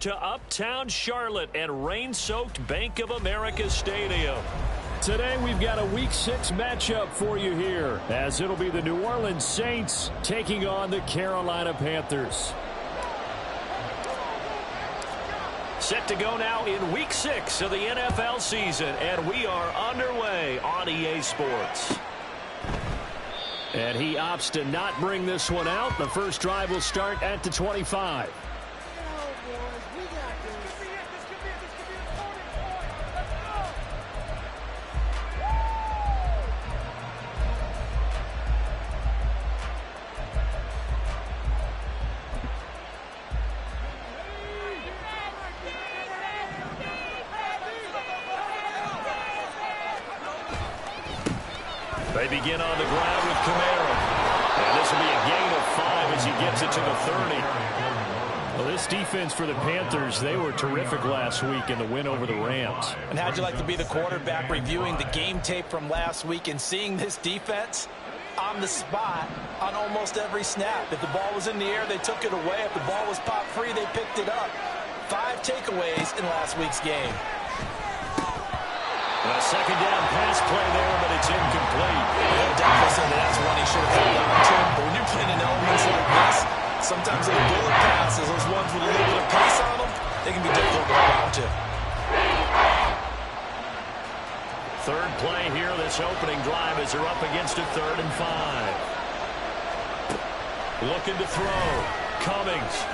To uptown Charlotte and rain-soaked Bank of America Stadium. Today we've got a Week 6 matchup for you here, as it'll be the New Orleans Saints taking on the Carolina Panthers. Set to go now in Week 6 of the NFL season, and we are underway on EA Sports. And he opts to not bring this one out. The first drive will start at the 25. They begin on the ground with Camaro. And this will be a gain of 5 as he gets it to the 30. Well, this defense for the Panthers, they were terrific last week in the win over the Rams. And how'd you like to be the quarterback reviewing the game tape from last week and seeing this defense on the spot on almost every snap? If the ball was in the air, they took it away. If the ball was popped free, they picked it up. 5 takeaways in last week's game. A second down pass play there, but it's incomplete. Well, definitely said that's one he should have held on to. But when you're playing in elements like this, sometimes those bullet passes, those ones with a little bit of pace on them, they can be difficult to hold on to. Third play here, this opening drive as they're up against a 3rd and 5. Looking to throw. Cummings.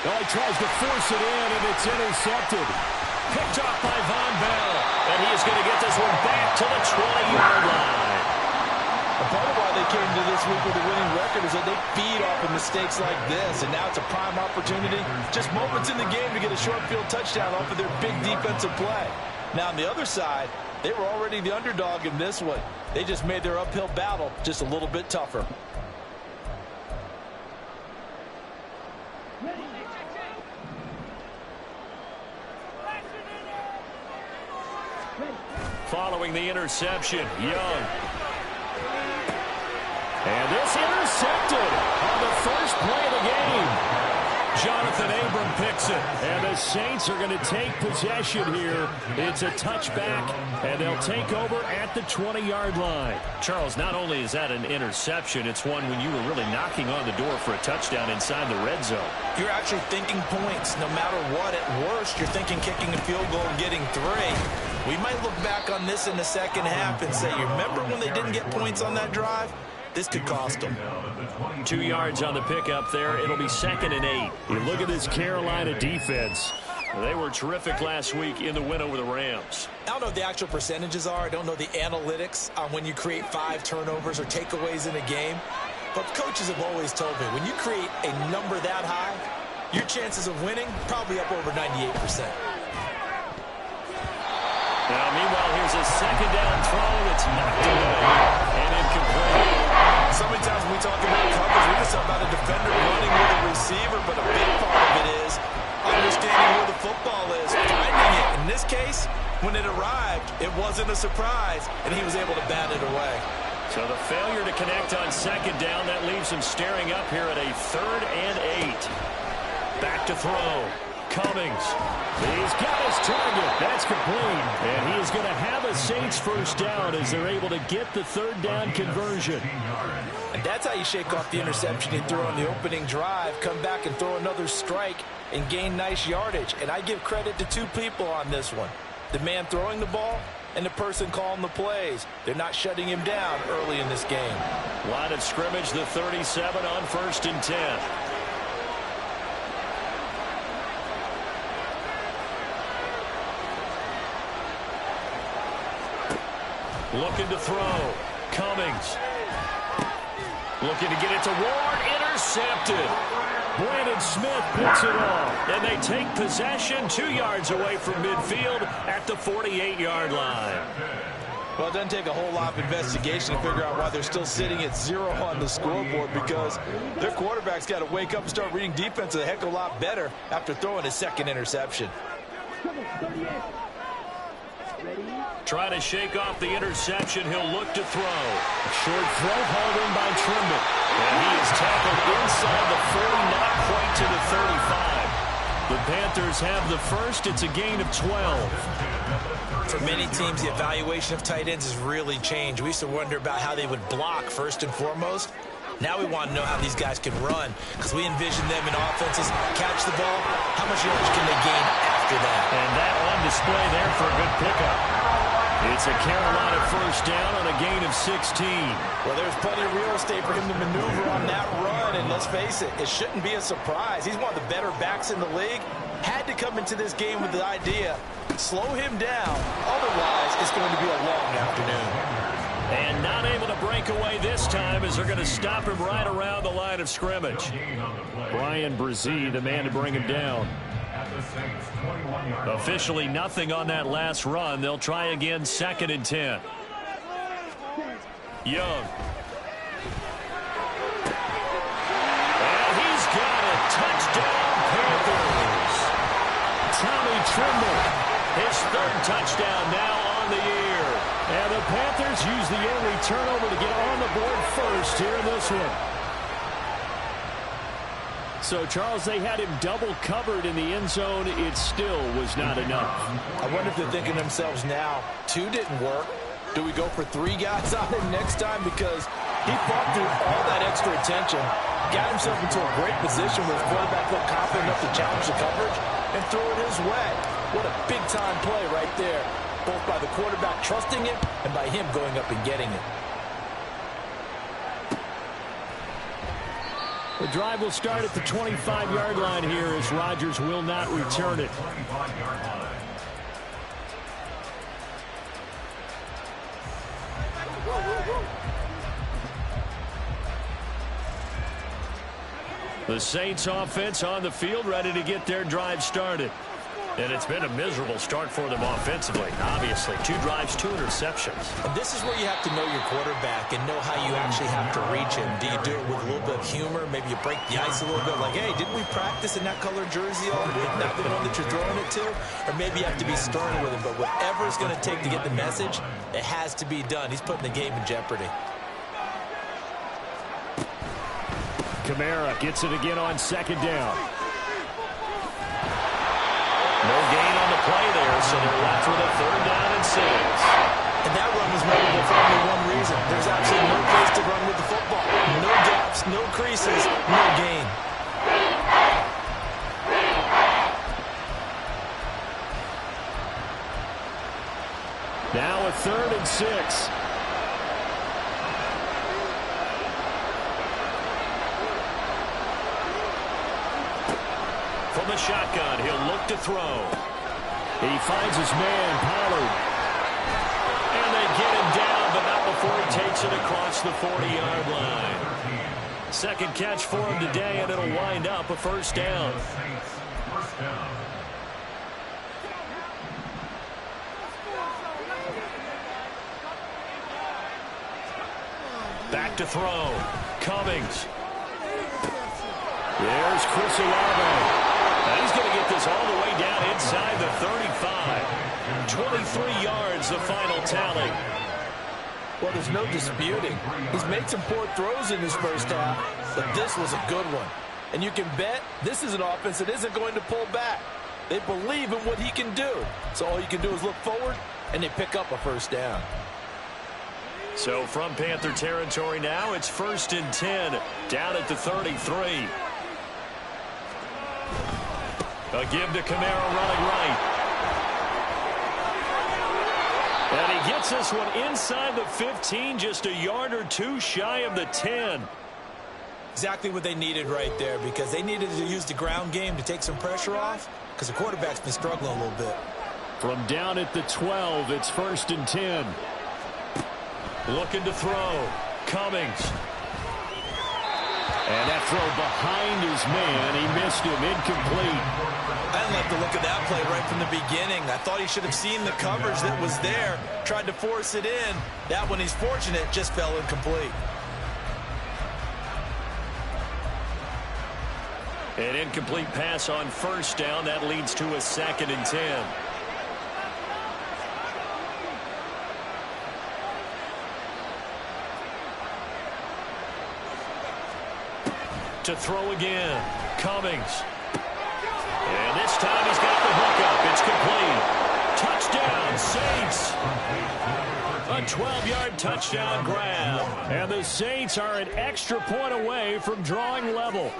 Oh, he tries to force it in, and it's intercepted. Picked off by Von Bell. And he is going to get this one back to the 20-yard line. A part of why they came to this week with a winning record is that they feed off of mistakes like this. And now it's a prime opportunity. Just moments in the game to get a short field touchdown off of their big defensive play. Now on the other side, they were already the underdog in this one. They just made their uphill battle just a little bit tougher. Following the interception, Young. And this intercepted on the first play of the game. Jonathan Abram picks it. And the Saints are going to take possession here. It's a touchback, and they'll take over at the 20-yard line. Charles, not only is that an interception, it's one when you were really knocking on the door for a touchdown inside the red zone. You're actually thinking points no matter what. At worst, you're thinking kicking a field goal and getting 3. We might look back on this in the second half and say, you remember when they didn't get points on that drive? This could cost them. 2 yards on the pickup there. It'll be 2nd and 8. You look at this Carolina defense. They were terrific last week in the win over the Rams. I don't know what the actual percentages are. I don't know the analytics on when you create 5 turnovers or takeaways in a game. But coaches have always told me, when you create a number that high, your chances of winning probably up over 98%. Now, meanwhile, here's a second down throw. It's knocked away and incomplete. So many times when we talk about coverage, we just talk about a defender running with a receiver, but a big part of it is understanding where the football is, finding it. In this case, when it arrived, it wasn't a surprise, and he was able to bat it away. So the failure to connect on second down, that leaves him staring up here at a 3rd and 8. Back to throw. Cummings. He's got his target. That's complete. And he is going to have a Saints first down as they're able to get the 3rd down conversion. And that's how you shake off the interception he threw on the opening drive, come back and throw another strike and gain nice yardage. And I give credit to 2 people on this one. The man throwing the ball and the person calling the plays. They're not shutting him down early in this game. Line of scrimmage, the 37 on 1st and 10. Looking to throw. Cummings. Looking to get it to Ward. Intercepted. Brandon Smith picks it off. And they take possession 2 yards away from midfield at the 48-yard line. Well, it doesn't take a whole lot of investigation to figure out why they're still sitting at 0 on the scoreboard, because their quarterback's got to wake up and start reading defense a heck of a lot better after throwing his 2nd interception. Trying to shake off the interception. He'll look to throw. A short throw hauled in by Trimble. And he is tackled inside the 40, not quite to the 35. The Panthers have the first. It's a gain of 12. For many teams, the evaluation of tight ends has really changed. We used to wonder about how they would block first and foremost. Now we want to know how these guys can run, because we envision them in offenses catch the ball. How much yardage can they gain after that? And that on display there for a good pickup. It's a Carolina first down on a gain of 16. Well, there's plenty of real estate for him to maneuver on that run, and let's face it, it shouldn't be a surprise. He's one of the better backs in the league. Had to come into this game with the idea, slow him down, otherwise it's going to be a long afternoon. And not able to break away this time as they're going to stop him right around the line of scrimmage. Brian Brzee, the man to bring him down. Officially nothing on that last run. They'll try again, 2nd and 10. Young. And he's got a touchdown, Panthers. Tommy Tremble, his 3rd touchdown now on the year. And the Panthers use the early turnover to get on the board first here in this one. So, Charles, they had him double covered in the end zone. It still was not enough. I wonder if they're thinking to themselves now, 2 didn't work. Do we go for 3 guys on him next time? Because he fought through all that extra attention, got himself into a great position where his quarterback felt confident enough to challenge the coverage and throw it his way. What a big-time play right there, both by the quarterback trusting it and by him going up and getting it. The drive will start at the 25-yard line here as Rodgers will not return it. The Saints offense on the field, ready to get their drive started. And it's been a miserable start for them offensively. Obviously, 2 drives, 2 interceptions. And this is where you have to know your quarterback and know how you actually have to reach him. Do you do it with a little bit of humor? Maybe you break the ice a little bit, like, hey, didn't we practice in that color jersey all week, not the one that you're throwing it to? Or maybe you have to be stern with him. But whatever it's going to take to get the message, it has to be done. He's putting the game in jeopardy. Kamara gets it again on 2nd down. No gain on the play there, so they're left with a 3rd down and 6. And that run was memorable for only one reason. There's absolutely no place to run with the football. No gaps, no creases, no gain. Now a 3rd and 6. From the shotgun, he'll look to throw. He finds his man, Pollard. And they get him down, but not before he takes it across the 40-yard line. 2nd catch for him today, and it'll wind up a 1st down. Back to throw. Cummings. There's Chris Olave. He's going to get this all the way down inside the 35. 23 yards, the final tally. Well, there's no disputing. He's made some poor throws in his first half, but this was a good one. And you can bet this is an offense that isn't going to pull back. They believe in what he can do. So all you can do is look forward, and they pick up a 1st down. So from Panther territory now, it's 1st and 10, down at the 33. A give to Kamara running right. And he gets this one inside the 15, just a yard or 2 shy of the 10. Exactly what they needed right there, because they needed to use the ground game to take some pressure off, because the quarterback's been struggling a little bit. From down at the 12, it's 1st and 10. Looking to throw. Cummings. And that throw behind his man. He missed him. Incomplete. I didn't like the look of that play right from the beginning. I thought he should have seen the coverage that was there, tried to force it in. That one, he's fortunate, just fell incomplete. An incomplete pass on 1st down. That leads to a 2nd and 10. To throw again. Cummings. And this 12-yard touchdown grab. And the Saints are an extra point away from drawing level.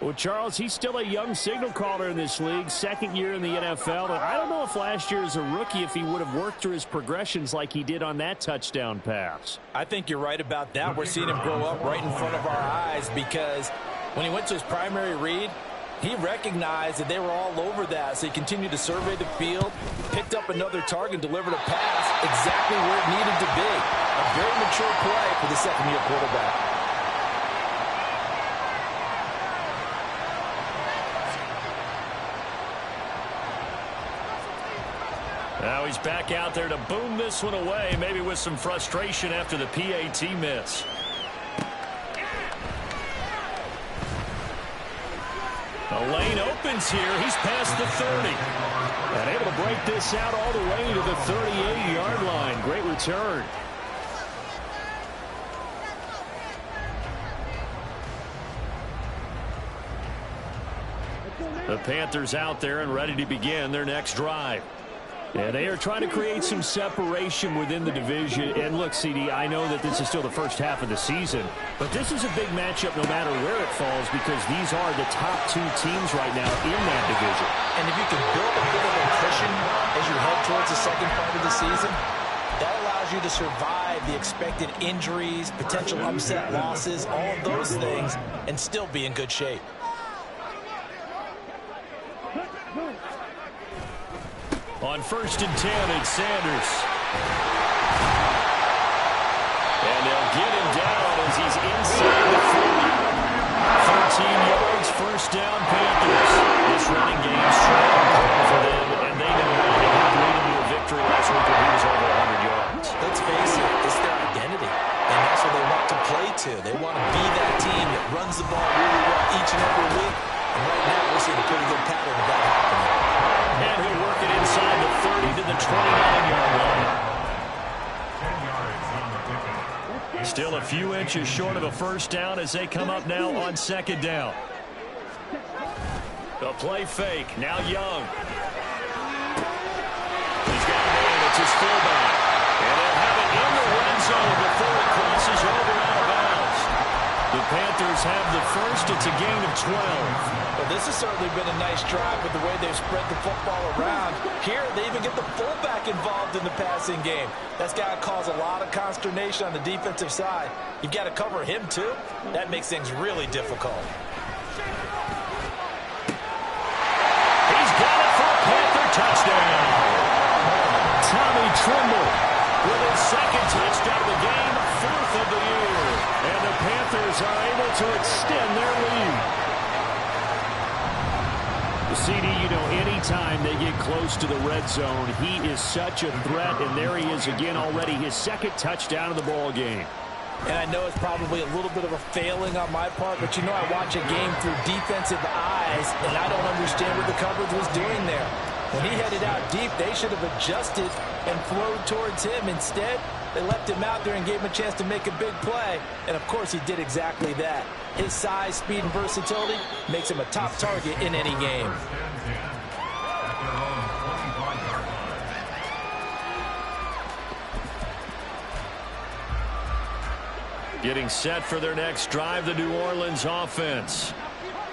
Well, Charles, he's still a young signal caller in this league, second year in the NFL. And I don't know if last year as a rookie, if he would have worked through his progressions like he did on that touchdown pass. I think you're right about that. We're seeing him grow up right in front of our eyes because when he went to his primary read, he recognized that they were all over that, so he continued to survey the field, picked up another target, delivered a pass exactly where it needed to be. A very mature play for the second-year quarterback. Now he's back out there to boom this one away, maybe with some frustration after the PAT miss. The lane opens here. He's past the 30. And able to break this out all the way to the 38-yard line. Great return. The Panthers out there and ready to begin their next drive. Yeah, they are trying to create some separation within the division. And look, CD, I know that this is still the first half of the season, but this is a big matchup no matter where it falls because these are the top two teams right now in that division. And if you can build a bit of a cushion as you head towards the second part of the season, that allows you to survive the expected injuries, potential upset losses, all of those things, and still be in good shape. On 1st and 10, it's Sanders. And they'll get him down as he's inside the 40. 13 yards, first down, Panthers. This running game strong for them, and they know how to lead into a victory last week when he was over 100 yards. Let's face it, it's their identity, and that's what they want to play to. They want to be that team that runs the ball really well each and every week, and right now we're seeing a pretty good pattern of that happening. And he'll work it inside the 30 to the 29-yard line. Still a few inches short of a first down as they come up now on second down. The play fake, now Young. He's got a man, it's his fullback. And they'll have it in the red zone before it crosses over out of bounds. The Panthers have the first, it's a gain of 12. Well, this has certainly been a nice drive with the way they've spread the football around. Here, they even get the fullback involved in the passing game. That's got to cause a lot of consternation on the defensive side. You've got to cover him, too. That makes things really difficult. He's got it for a Panther touchdown. Tommy Tremble with his second touchdown of the game, fourth of the year. And the Panthers are able to extend their lead. CD, you know, anytime they get close to the red zone, he is such a threat, and there he is again already, his second touchdown of the ball game. And I know it's probably a little bit of a failing on my part, but you know I watch a game through defensive eyes, and I don't understand what the coverage was doing there. When he headed out deep, they should have adjusted and flowed towards him. Instead, they left him out there and gave him a chance to make a big play. And, of course, he did exactly that. His size, speed, and versatility makes him a top target in any game. Getting set for their next drive, the New Orleans offense.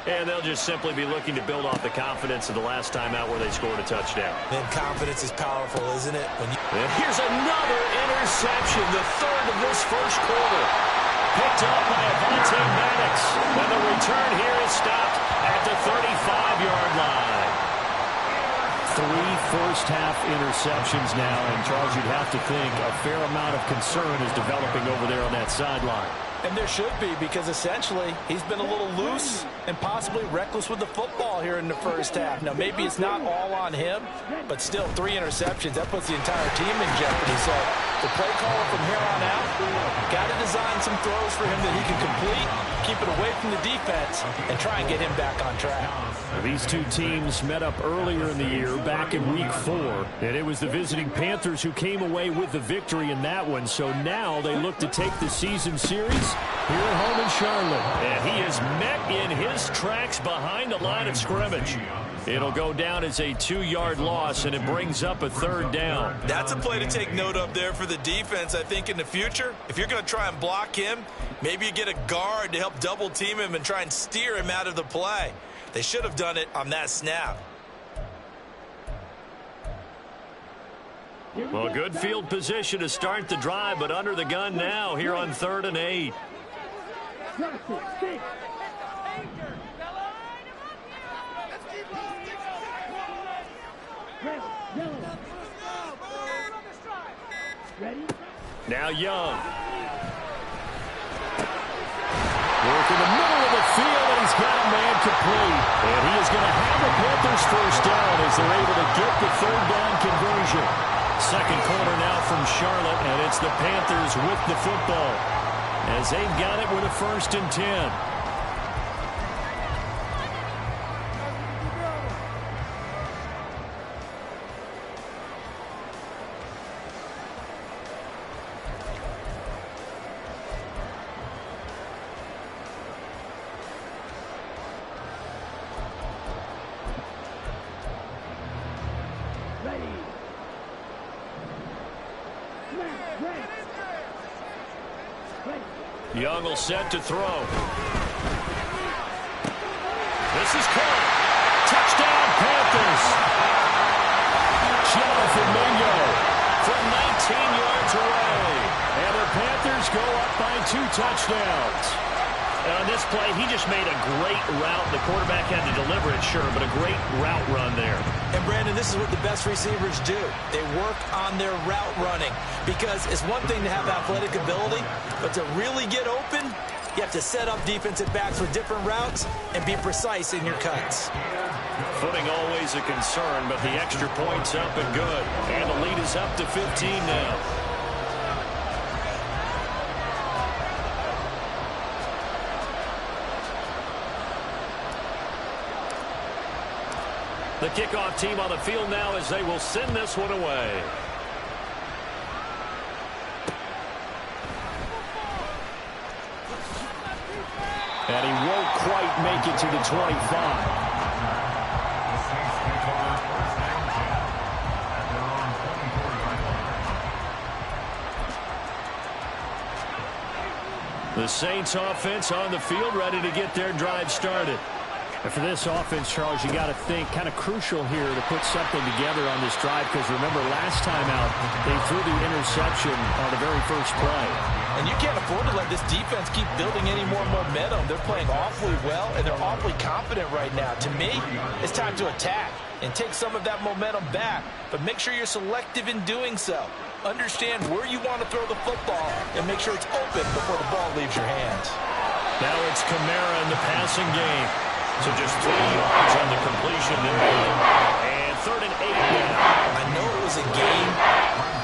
And they'll just simply be looking to build off the confidence of the last time out where they scored a touchdown. And confidence is powerful, isn't it? And here's another interception, the third of this first quarter. Picked up by Avonte Maddox. And the return here is stopped at the 35-yard line. 3 first-half interceptions now. And, Charles, you'd have to think a fair amount of concern is developing over there on that sideline. And there should be, because essentially he's been a little loose and possibly reckless with the football here in the first half. Now, maybe it's not all on him, but still 3 interceptions. That puts the entire team in jeopardy. So the play caller from here on out got to design some throws for him that he can complete keep it away from the defense and try and get him back on track. These two teams met up earlier in the year, back in Week 4, and it was the visiting Panthers who came away with the victory in that one. So now they look to take the season series here at home in Charlotte. And he is met in his tracks behind the line of scrimmage. It'll go down as a 2-yard loss, and it brings up a 3rd down. That's a play to take note of there for the defense, I think, in the future. If you're going to try and block him, maybe you get a guard to help double-team him and try and steer him out of the play. They should have done it on that snap. Well, good field position to start the drive, but under the gun now here on 3rd and 8. Now Young. Work in the middle of the field, and he's got a man complete. And he is going to have the Panthers first down as they're able to get the 3rd down conversion. Second quarter now from Charlotte, and it's the Panthers with the football as they've got it with a 1st and 10. Young will set to throw. This is caught. Touchdown, Panthers. Jonathan Mingo from 19 yards away. And the Panthers go up by 2 touchdowns. And on this play, he just made a great route. The quarterback had to deliver it, sure, but a great route run there. And, Brandon, this is what the best receivers do. They work on their route running because it's one thing to have athletic ability, but to really get open, you have to set up defensive backs with different routes and be precise in your cuts. Footing always a concern, but the extra point's up and good. And the lead is up to 15 now. The kickoff team on the field now as they will send this one away. And he won't quite make it to the 25. The Saints offense on the field, ready to get their drive started. And for this offense, Charles, you got to think kind of crucial here to put something together on this drive because remember last time out they threw the interception on the very first play. And you can't afford to let this defense keep building any more momentum. They're playing awfully well, and they're awfully confident right now. To me, it's time to attack and take some of that momentum back, but make sure you're selective in doing so. Understand where you want to throw the football and make sure it's open before the ball leaves your hands. Now it's Kamara in the passing game. So just 3 yards on the completion there. And 3rd and 8 now. I know it was a game,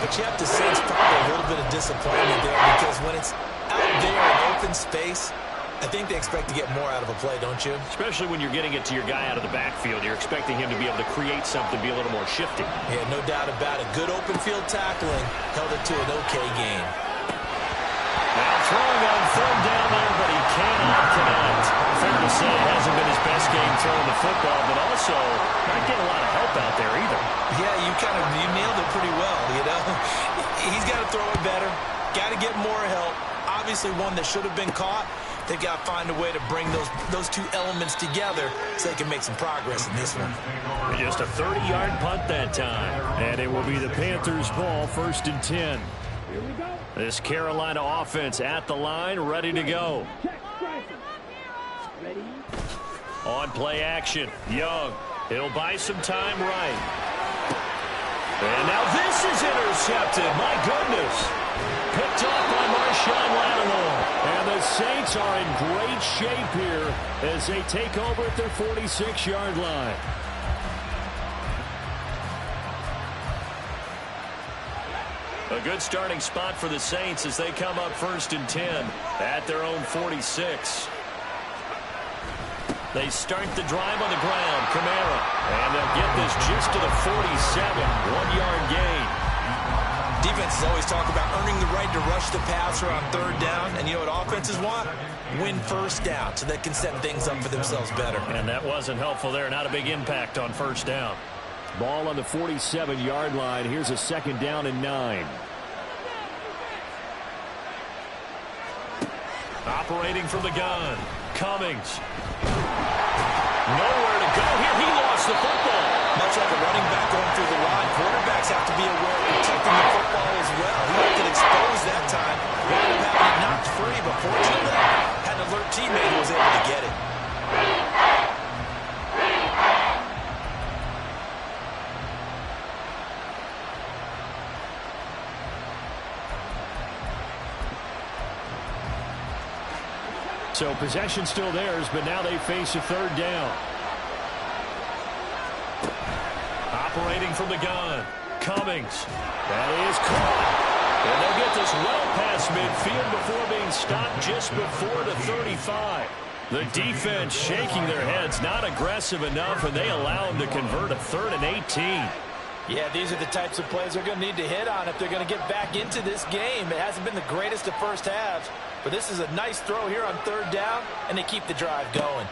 but you have to sense probably a little bit of disappointment there because when it's out there in open space, I think they expect to get more out of a play, don't you? Especially when you're getting it to your guy out of the backfield. You're expecting him to be able to create something, be a little more shifty. Yeah, no doubt about it. Good open field tackling held it to an okay game. Now throwing on 3rd down there, but he cannot connect. Fair to say it hasn't been his best game throwing the football, but also not getting a lot of help out there either. Yeah, you nailed it pretty well, you know. He's got to throw it better. Got to get more help. Obviously one that should have been caught. They've got to find a way to bring those two elements together so they can make some progress in this one. Just a 30-yard punt that time. And it will be the Panthers' ball, 1st and 10. This Carolina offense at the line, ready to go. On play action, Young. He'll buy some time right. And now this is intercepted. My goodness. Picked off by Marshawn Lattimore. And the Saints are in great shape here as they take over at their 46-yard line. A good starting spot for the Saints as they come up 1st and 10 at their own 46. They start the drive on the ground. Kamara. And they'll get this just to the 47. 1-yard gain. Defenses always talk about earning the right to rush the passer on third down. And you know what offenses want? Win first down so they can set things up for themselves better. And that wasn't helpful there. Not a big impact on first down. Ball on the 47-yard line. Here's a 2nd down and 9. Operating from the gun. Cummings. Nowhere to go here. He lost the football. Much like a running back going through the line, quarterbacks have to be aware of protecting the football as well. He left it exposed that time. Wound up having it knocked free, but fortunately had an alert teammate who was able to get it. So possession still theirs, but now they face a 3rd down. Operating from the gun. Cummings. That is caught. And they'll get this well past midfield before being stopped just before the 35. The defense shaking their heads, not aggressive enough, and they allow them to convert a 3rd and 18. Yeah, these are the types of plays they're going to need to hit on if they're going to get back into this game. It hasn't been the greatest of first halves, but this is a nice throw here on 3rd down, and they keep the drive going.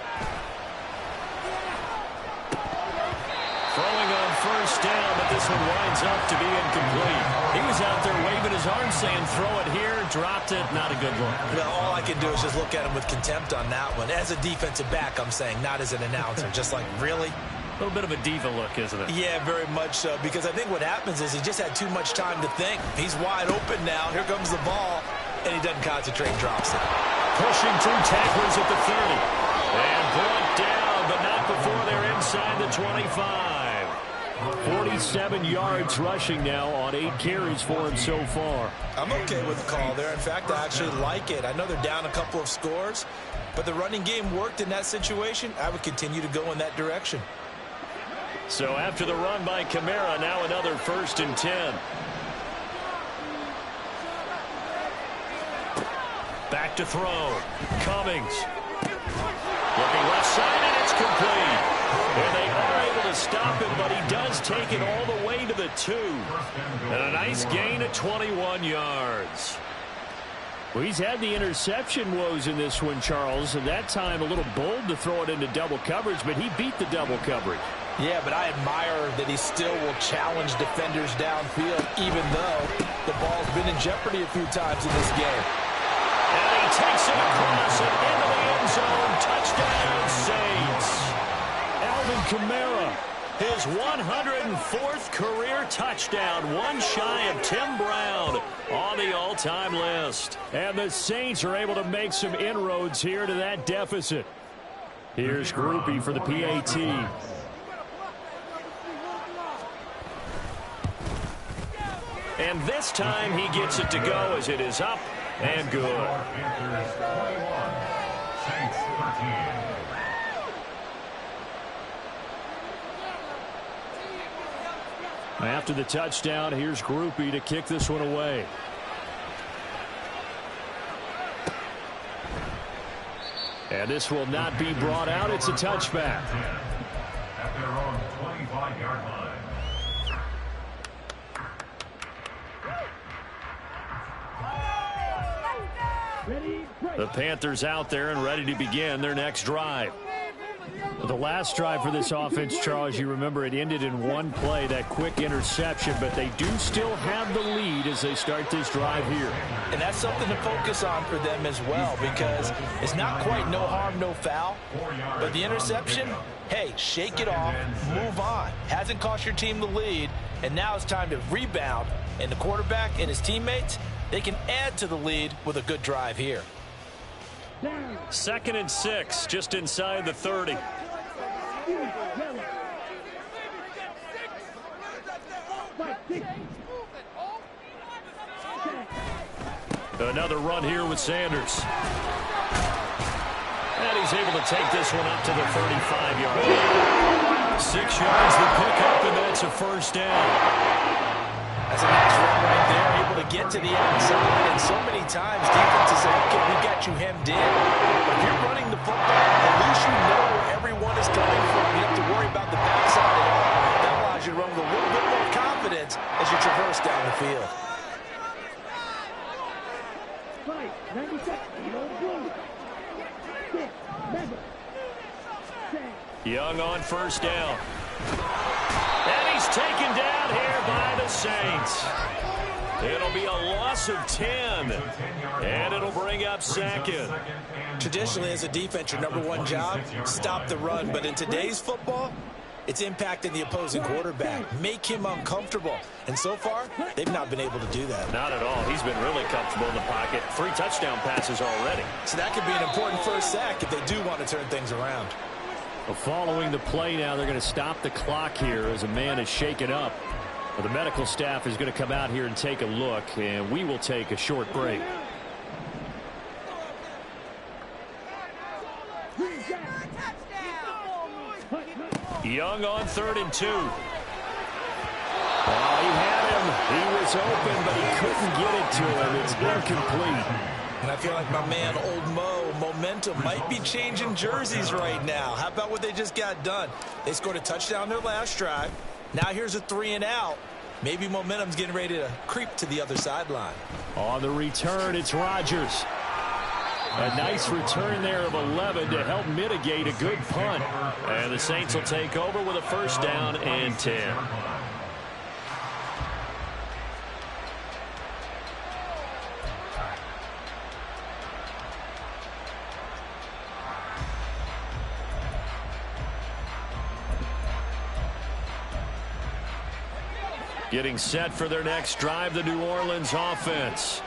Throwing on 1st down, but this one winds up to be incomplete. He was out there waving his arm saying, throw it here, dropped it, not a good look. Well, all I can do is just look at him with contempt on that one. As a defensive back, I'm saying, not as an announcer. Just like, really? A little bit of a diva look, isn't it? Yeah, very much so, because I think what happens is he just had too much time to think. He's wide open now. Here comes the ball, and he doesn't concentrate and drops it. Pushing through tacklers at the 30. And brought down, but not before they're inside the 25. 47 yards rushing now on 8 carries for him so far. I'm okay with the call there. In fact, I actually like it. I know they're down a couple of scores, but the running game worked in that situation. I would continue to go in that direction. So after the run by Kamara, now another 1st and 10. Back to throw. Cummings. Looking left side, and it's complete. And they are able to stop him, but he does take it all the way to the 2. And a nice gain of 21 yards. Well, he's had the interception woes in this one, Charles, and that time a little bold to throw it into double coverage, but he beat the double coverage. Yeah, but I admire that he still will challenge defenders downfield, even though the ball's been in jeopardy a few times in this game. And he takes it across and into the end zone. Touchdown, Saints. Alvin Kamara, his 104th career touchdown, one shy of Tim Brown on the all-time list. And the Saints are able to make some inroads here to that deficit. Here's Groupie for the PAT. And this time he gets it to go as it is up and good. After the touchdown, here's Groupie to kick this one away. And this will not be brought out. It's a touchback. At their own 25-yard line. The Panthers out there and ready to begin their next drive. The last drive for this offense, Charles, you remember it ended in one play, that quick interception, but they do still have the lead as they start this drive here. And that's something to focus on for them as well, because it's not quite no harm, no foul, but the interception, hey, shake it off, move on. Hasn't cost your team the lead, and now it's time to rebound, and the quarterback and his teammates, they can add to the lead with a good drive here. 2nd and 6, just inside the 30. Another run here with Sanders. And he's able to take this one up to the 35-yard line. 6 yards to pick up, and that's a 1st down. That's a nice run right there, able to get to the outside, and so many times defenses say, okay, we got you hemmed in. But if you're running the football, at least you know where is coming from. You have to worry about the backside at all. That allows you to run with a little bit more confidence as you traverse down the field. Young on first down. And he's taken down here by the Saints. It'll be a loss of 10. And it'll bring up second. Traditionally, as a defense, your number one job, stop the run. But in today's football, it's impacting the opposing quarterback. Make him uncomfortable. And so far, they've not been able to do that. Not at all. He's been really comfortable in the pocket. 3 touchdown passes already. So that could be an important first sack if they do want to turn things around. Well, following the play now, they're going to stop the clock here as a man is shaken up. Well, the medical staff is going to come out here and take a look, and we will take a short break. Young on 3rd and 2. Oh, he had him. He was open, but he couldn't get it to him. It's incomplete. And I feel like my man, Old Mo, momentum might be changing jerseys right now. How about what they just got done? They scored a touchdown their last drive. Now here's a 3 and out. Maybe momentum's getting ready to creep to the other sideline. On the return, it's Rodgers. A nice return there of 11 to help mitigate a good punt. And the Saints will take over with a first down and 10. Getting set for their next drive, the New Orleans offense.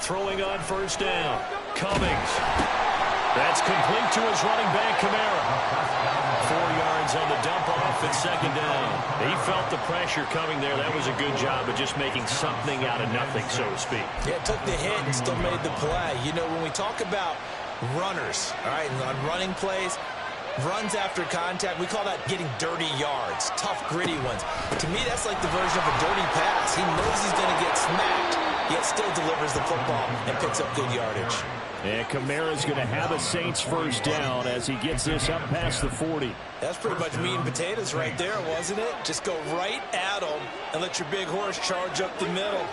Throwing on first down. Cummings. That's complete to his running back, Kamara. 4 yards on the dump off at second down. He felt the pressure coming there. That was a good job of just making something out of nothing, so to speak. Yeah, took the hit and still made the play. You know, when we talk about runners, all right, and on running plays, runs after contact, we call that getting dirty yards, tough, gritty ones. To me, that's like the version of a dirty pass. He knows he's going to get smacked, yet still delivers the football and picks up good yardage. And Kamara's going to have a Saints first down as he gets this up past the 40. That's pretty much meat and potatoes right there, wasn't it? Just go right at them and let your big horse charge up the middle.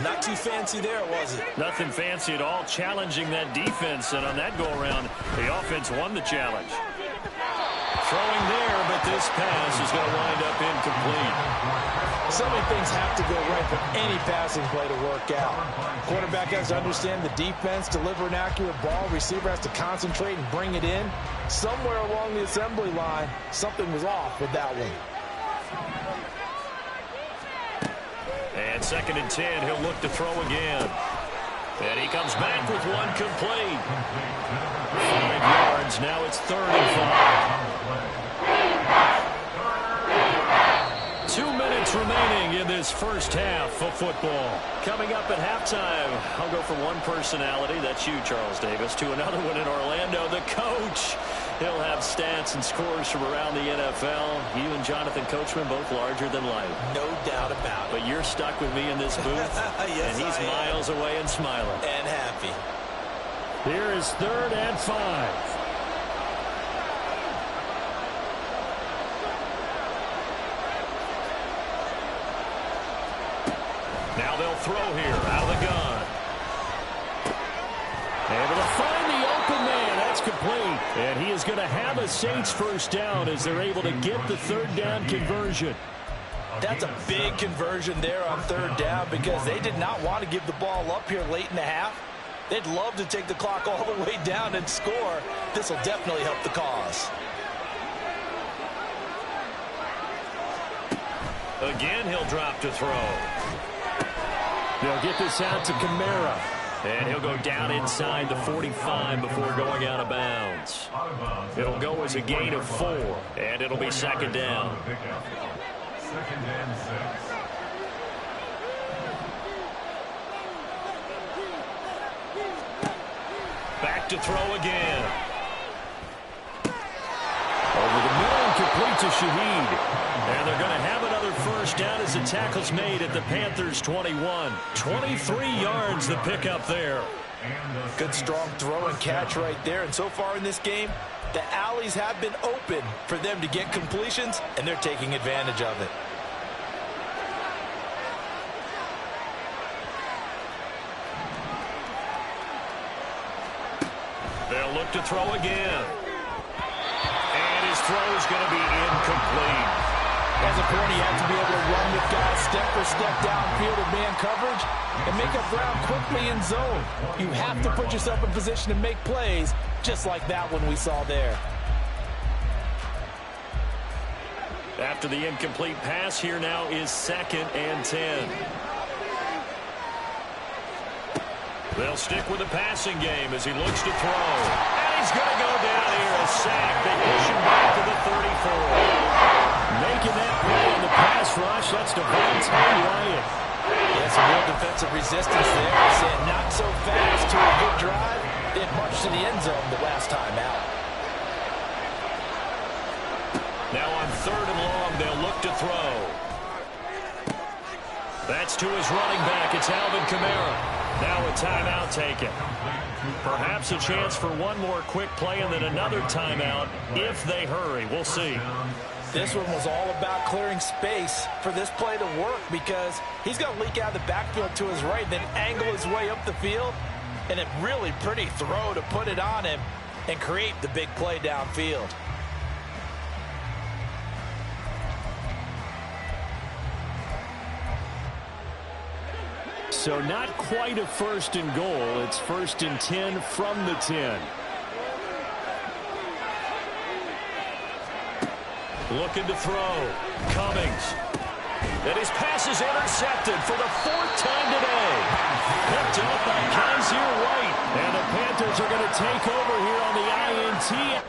Not too fancy there, was it? Nothing fancy at all, challenging that defense, and on that go-around, the offense won the challenge. Throwing there, but this pass is going to wind up incomplete. So many things have to go right for any passing play to work out. Quarterback has to understand the defense, deliver an accurate ball. Receiver has to concentrate and bring it in. Somewhere along the assembly line, something was off with that one. And 2nd and 10, he'll look to throw again. And he comes back with one complete. 5 yards, now it's 3rd and 5. 2 minutes remaining in this first half of football. Coming up at halftime, I'll go from one personality, that's you, Charles Davis, to another one in Orlando, the coach. He'll have stats and scores from around the NFL. You and Jonathan Coachman both larger than life. No doubt about it. But you're stuck with me in this booth, yes, and he's miles away and smiling. And happy. Here is 3rd and 5. Now they'll throw here out of the gun. Able to find the open man. That's complete. And he is going to have a Saints first down as they're able to get the 3rd down conversion. That's a big conversion there on 3rd down because they did not want to give the ball up here late in the half. They'd love to take the clock all the way down and score. This will definitely help the cause. Again, he'll drop to throw. They'll get this out to Kamara. And he'll go down inside the 45 before going out of bounds. It'll go as a gain of 4, and it'll be 2nd down. 2nd and 6. to throw again. Over the middle and complete to Shaheed. And they're going to have another first down as the tackle's made at the Panthers' 21. 23 yards the pickup there. Good strong throw and catch right there. And so far in this game, the alleys have been open for them to get completions, and they're taking advantage of it. They'll look to throw again. And his throw is going to be incomplete. As a corner, you have to be able to run with guys step for step downfield in man coverage and make up ground quickly in zone. You have to put yourself in position to make plays, just like that one we saw there. After the incomplete pass, here now is 2nd and 10. They'll stick with the passing game as he looks to throw. And he's going to go down here, a sack. They push him back to the 34. Making that play in the pass rush, that's Devontae Wyatt. Yeah, some real defensive resistance there. Saying not so fast to a good drive. They marched to the end zone the last time out. Now on 3rd and long, they'll look to throw. That's to his running back. It's Alvin Kamara. Now a timeout taken. Perhaps a chance for one more quick play and then another timeout if they hurry. We'll see. This one was all about clearing space for this play to work because he's going to leak out of the backfield to his right, then angle his way up the field, and a really pretty throw to put it on him and create the big play downfield. So not quite a 1st and goal. It's 1st and 10 from the 10. Looking to throw. Cummings. And his pass is intercepted for the 4th time today. Picked up by Kaiser White. And the Panthers are going to take over here on the INT.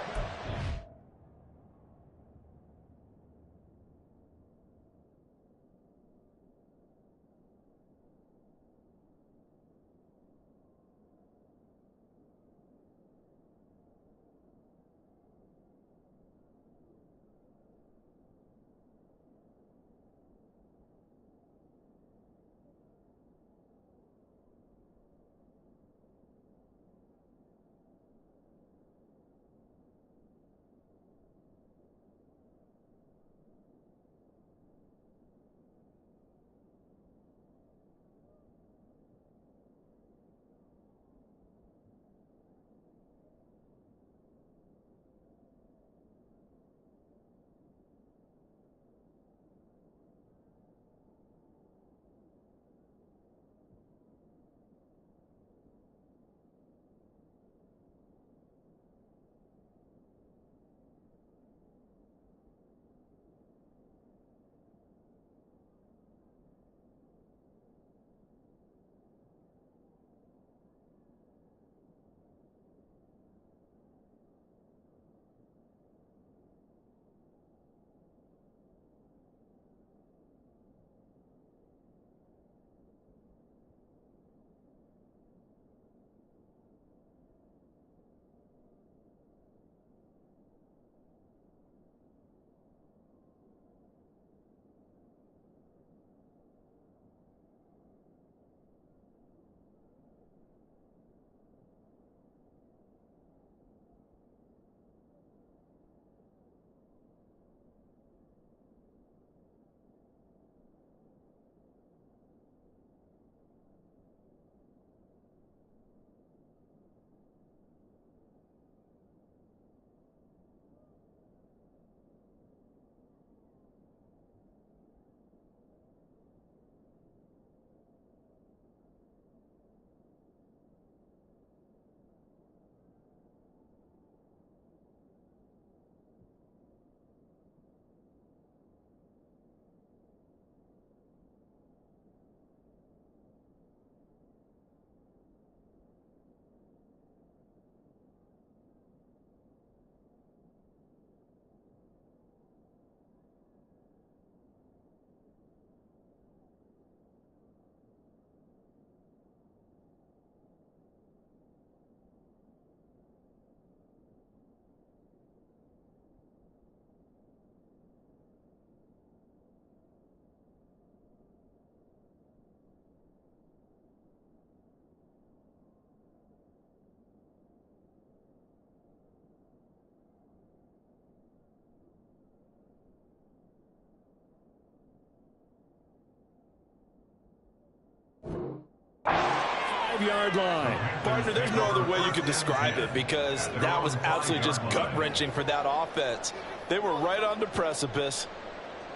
5-yard line. Partner, there's no other way you could describe it because that was absolutely just gut-wrenching for that offense. They were right on the precipice.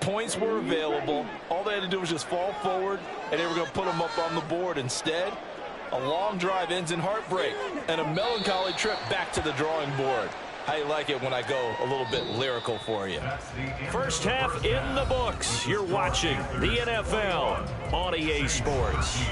Points were available. All they had to do was just fall forward, and they were going to put them up on the board. Instead, a long drive ends in heartbreak and a melancholy trip back to the drawing board. How you like it when I go a little bit lyrical for you? First half in the books. You're watching the NFL on EA Sports.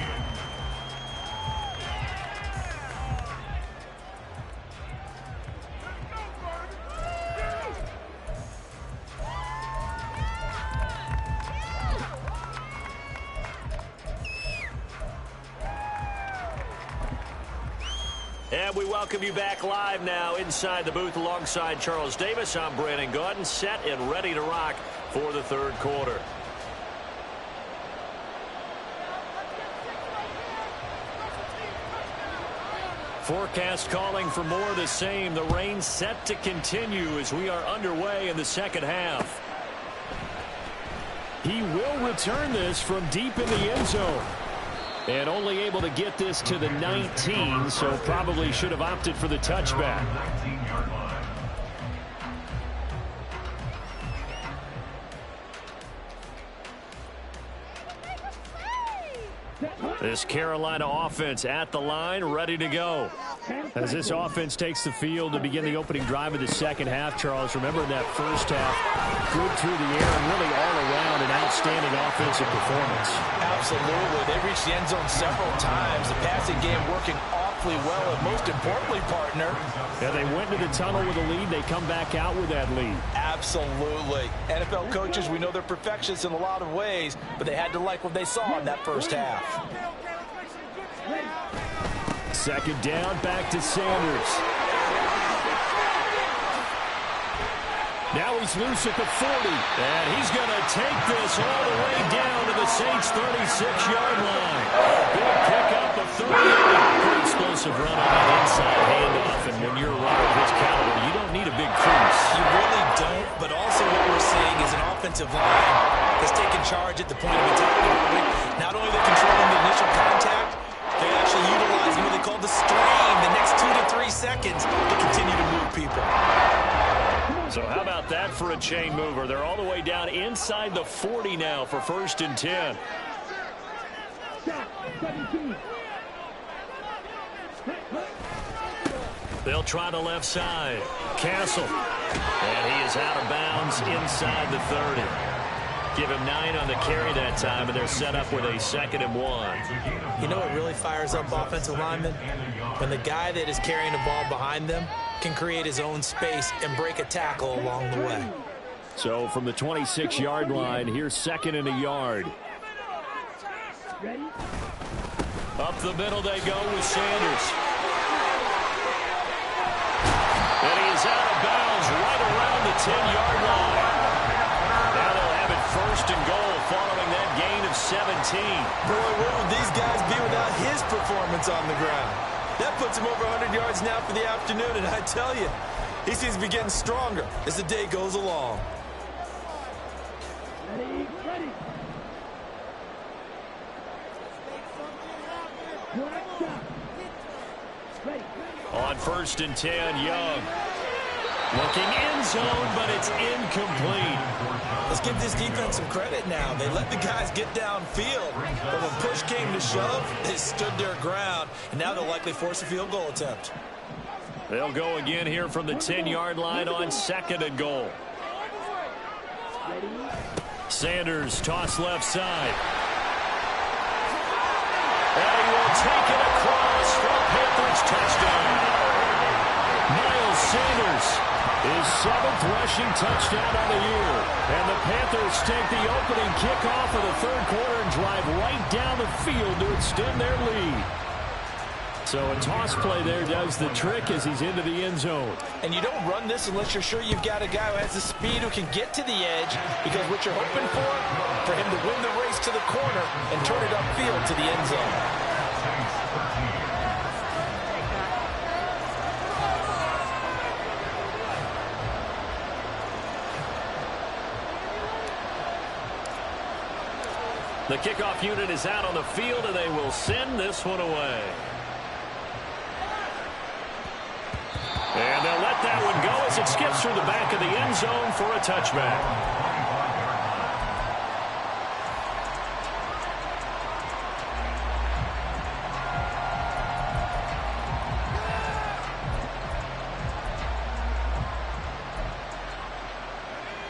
And we welcome you back live now inside the booth alongside Charles Davis. I'm Brandon Gaudin, set and ready to rock for the third quarter. Forecast calling for more of the same. The rain set to continue as we are underway in the second half. He will return this from deep in the end zone. And only able to get this to the 19, so probably should have opted for the touchback. 19-yard line. This Carolina offense at the line, ready to go. As this offense takes the field to begin the opening drive of the second half, Charles, remember in that first half, good through the air and really all around an outstanding offensive performance. Absolutely. They reached the end zone several times. The passing game working awfully well, and most importantly, partner. Yeah, they went to the tunnel with a lead. They come back out with that lead. Absolutely. NFL coaches, we know they're perfectionists in a lot of ways, but they had to like what they saw in that first half. Second down, back to Sanders. Now he's loose at the 40. And he's going to take this all the way down to the Saints' 36-yard line. Big pickup of 38. Pretty explosive run on that inside handoff. And when you're a runner of his caliber, you don't need a big crease. You really don't, but also what we're seeing is an offensive line that's taking charge at the point of attack. Not only they're controlling the initial contact, they're actually utilizing what they call the strain, the next 2 to 3 seconds to continue to move people. So how about that for a chain mover? They're all the way down inside the 40 now for 1st and 10. They'll try the left side. Castle. And he is out of bounds inside the 30. Give him 9 on the carry that time, and they're set up with a 2nd and 1. You know what really fires up offensive linemen? When the guy that is carrying the ball behind them can create his own space and break a tackle along the way. So from the 26-yard line, here's 2nd and a yard. Up the middle they go with Sanders. And he is out of bounds right around the 10-yard line. Now they'll have it 1st and goal following that gain of 17. Boy, where would these guys be without his performance on the ground? That puts him over 100 yards now for the afternoon, and I tell you, he seems to be getting stronger as the day goes along. Ready. On 1st and 10, Young. Looking end zone, but it's incomplete. Let's give this defense some credit now. They let the guys get downfield, but when push came to shove, they stood their ground, and now they'll likely force a field goal attempt. They'll go again here from the 10-yard line on 2nd and goal. Sanders toss left side. And he will take it across for a Panthers touchdown. Miles Sanders, his 7th rushing touchdown on the year. And the Panthers take the opening kickoff of the third quarter and drive right down the field to extend their lead. So a toss play there does the trick as he's into the end zone. And you don't run this unless you're sure you've got a guy who has the speed who can get to the edge, because what you're hoping for him to win the race to the corner and turn it upfield to the end zone. The kickoff unit is out on the field, and they will send this one away. And they'll let that one go as it skips through the back of the end zone for a touchback.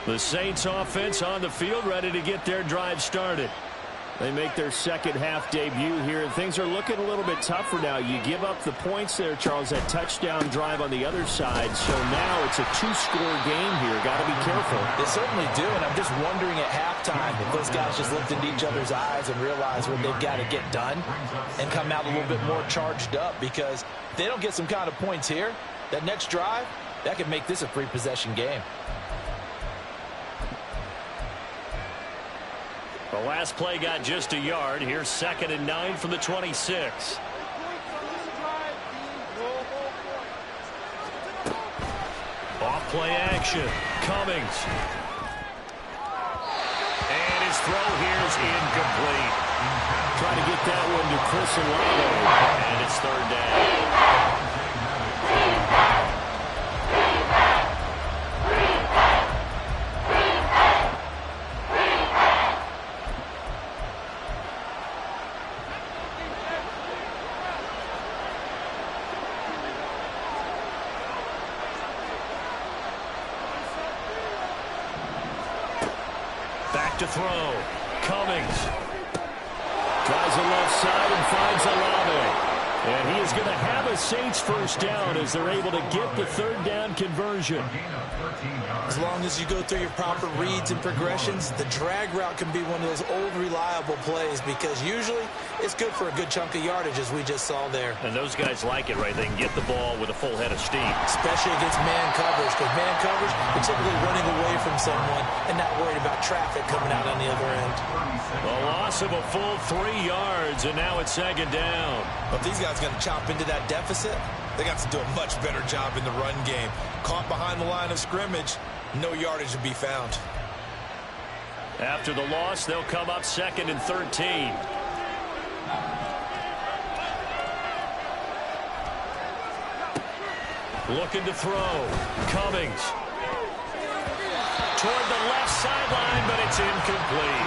The Saints offense on the field, ready to get their drive started. They make their second half debut here, and things are looking a little bit tougher now. You give up the points there, Charles, that touchdown drive on the other side. So now it's a two-score game here. Got to be careful. They certainly do, and I'm just wondering at halftime if those guys just looked into each other's eyes and realized what they've got to get done and come out a little bit more charged up, because if they don't get some kind of points here, that next drive, that could make this a free-possession game. The last play got just a yard. Here's 2nd and 9 from the 26. Off play action. Cummings. And his throw here is incomplete. Trying to get that one to Chris Olave. And it's 3rd down. To throw. Cummings tries the left side and finds Olave. And he is going to have a Saints first down as they're able to get the 3rd down conversion. As long as you go through your proper reads and progressions, the drag route can be one of those old reliable plays, because usually it's good for a good chunk of yardage, as we just saw there. And those guys like it, right? They can get the ball with a full head of steam. Especially against man coverage, because man coverage, you're typically running away from someone and not worried about traffic coming out on the other end. A loss of a full 3 yards, and now it's 2nd down. But these guys going to chop into that deficit, they got to do a much better job in the run game. Caught behind the line of scrimmage, no yardage to be found. After the loss, they'll come up 2nd and 13. Looking to throw. Cummings. Toward the left sideline, but it's incomplete.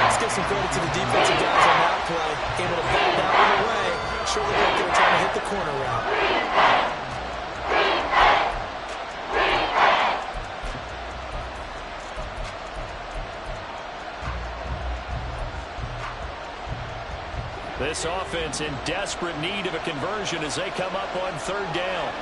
Let's give some credit to the defensive guys on that play. Able to bat that one away. Sure looked like they were trying to hit the corner route. This offense in desperate need of a conversion as they come up on 3rd down.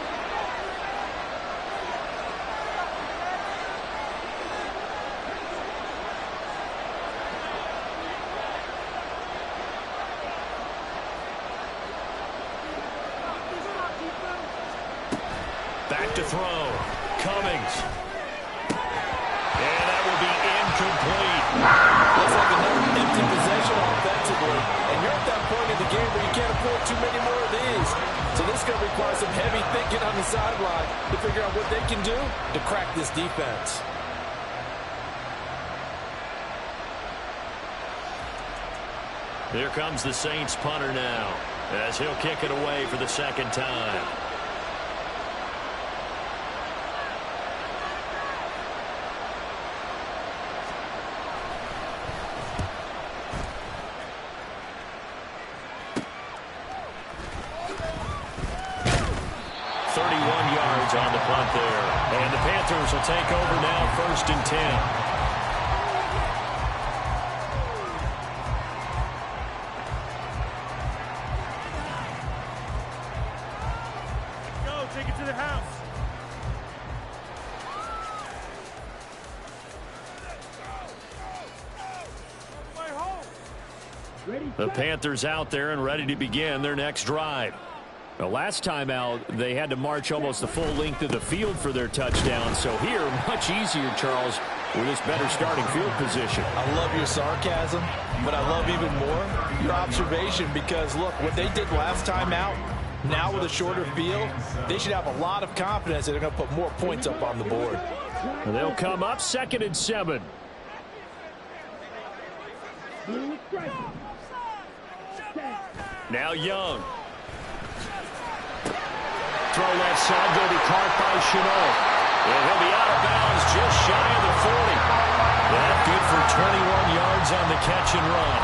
Back to throw. Cummings. And that will be incomplete. Looks like another empty possession offensively. And you're at that point in the game where you can't afford too many more of these. So this is going to require some heavy thinking on the sideline to figure out what they can do to crack this defense. Here comes the Saints punter now, as he'll kick it away for the 2nd time. On the punt there. And the Panthers will take over now, 1st and 10. Go, take it to the house. The Panthers out there and ready to begin their next drive. The last time out, they had to march almost the full length of the field for their touchdown. So here, much easier, Charles, with this better starting field position. I love your sarcasm, but I love even more your observation, because, look, what they did last time out, now with a shorter field, they should have a lot of confidence that they're going to put more points up on the board. And they'll come up 2nd and 7. Now Young. throw left side, going to be caught by Chenault. And he'll be out of bounds just shy of the 40. That good for 21 yards on the catch and run.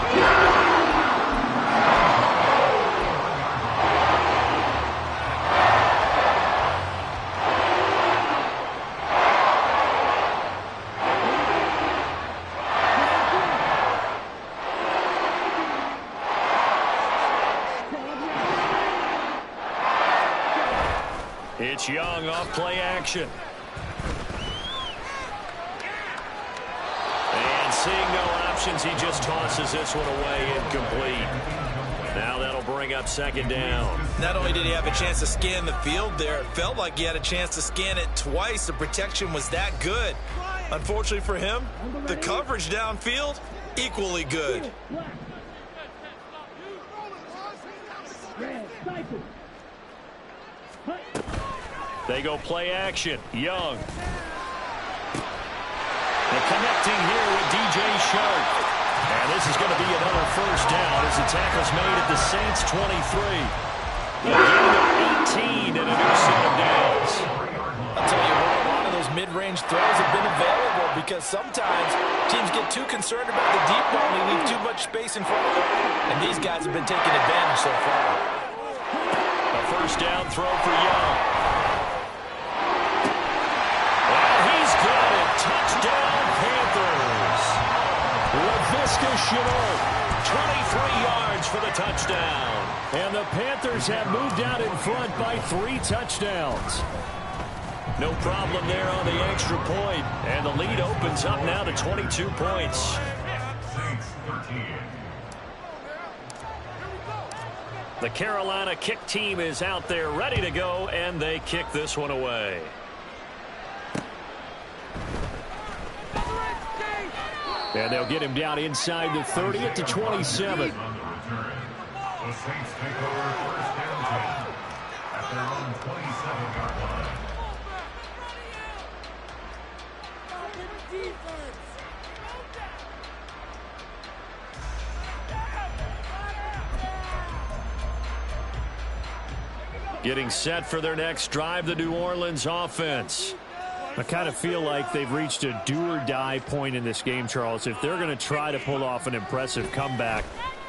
It's Young off play action. And seeing no options, he just tosses this one away incomplete. Now that'll bring up second down. Not only did he have a chance to scan the field there, it felt like he had a chance to scan it twice. The protection was that good. Unfortunately for him, the coverage downfield, equally good. They go play action. Young. And connecting here with DJ Shark. And this is going to be another first down as the tackle's made at the Saints 23. A gain of 18 and a new set of downs. I'll tell you what, a lot of those mid-range throws have been available because sometimes teams get too concerned about the deep ball and they leave too much space in front of them. And these guys have been taking advantage so far. A first down throw for Young. Got it. Touchdown, Panthers. LaVisca Chenault, 23 yards for the touchdown. And the Panthers have moved out in front by 3 touchdowns. No problem there on the extra point. And the lead opens up now to 22 points. The Carolina kick team is out there ready to go, and they kick this one away. And they'll get him down inside the 30 at the 27. The Saints take over first down 10 at their own 27-yard line. Getting set for their next drive, the New Orleans offense. I kind of feel like they've reached a do-or-die point in this game, Charles. If they're going to try to pull off an impressive comeback,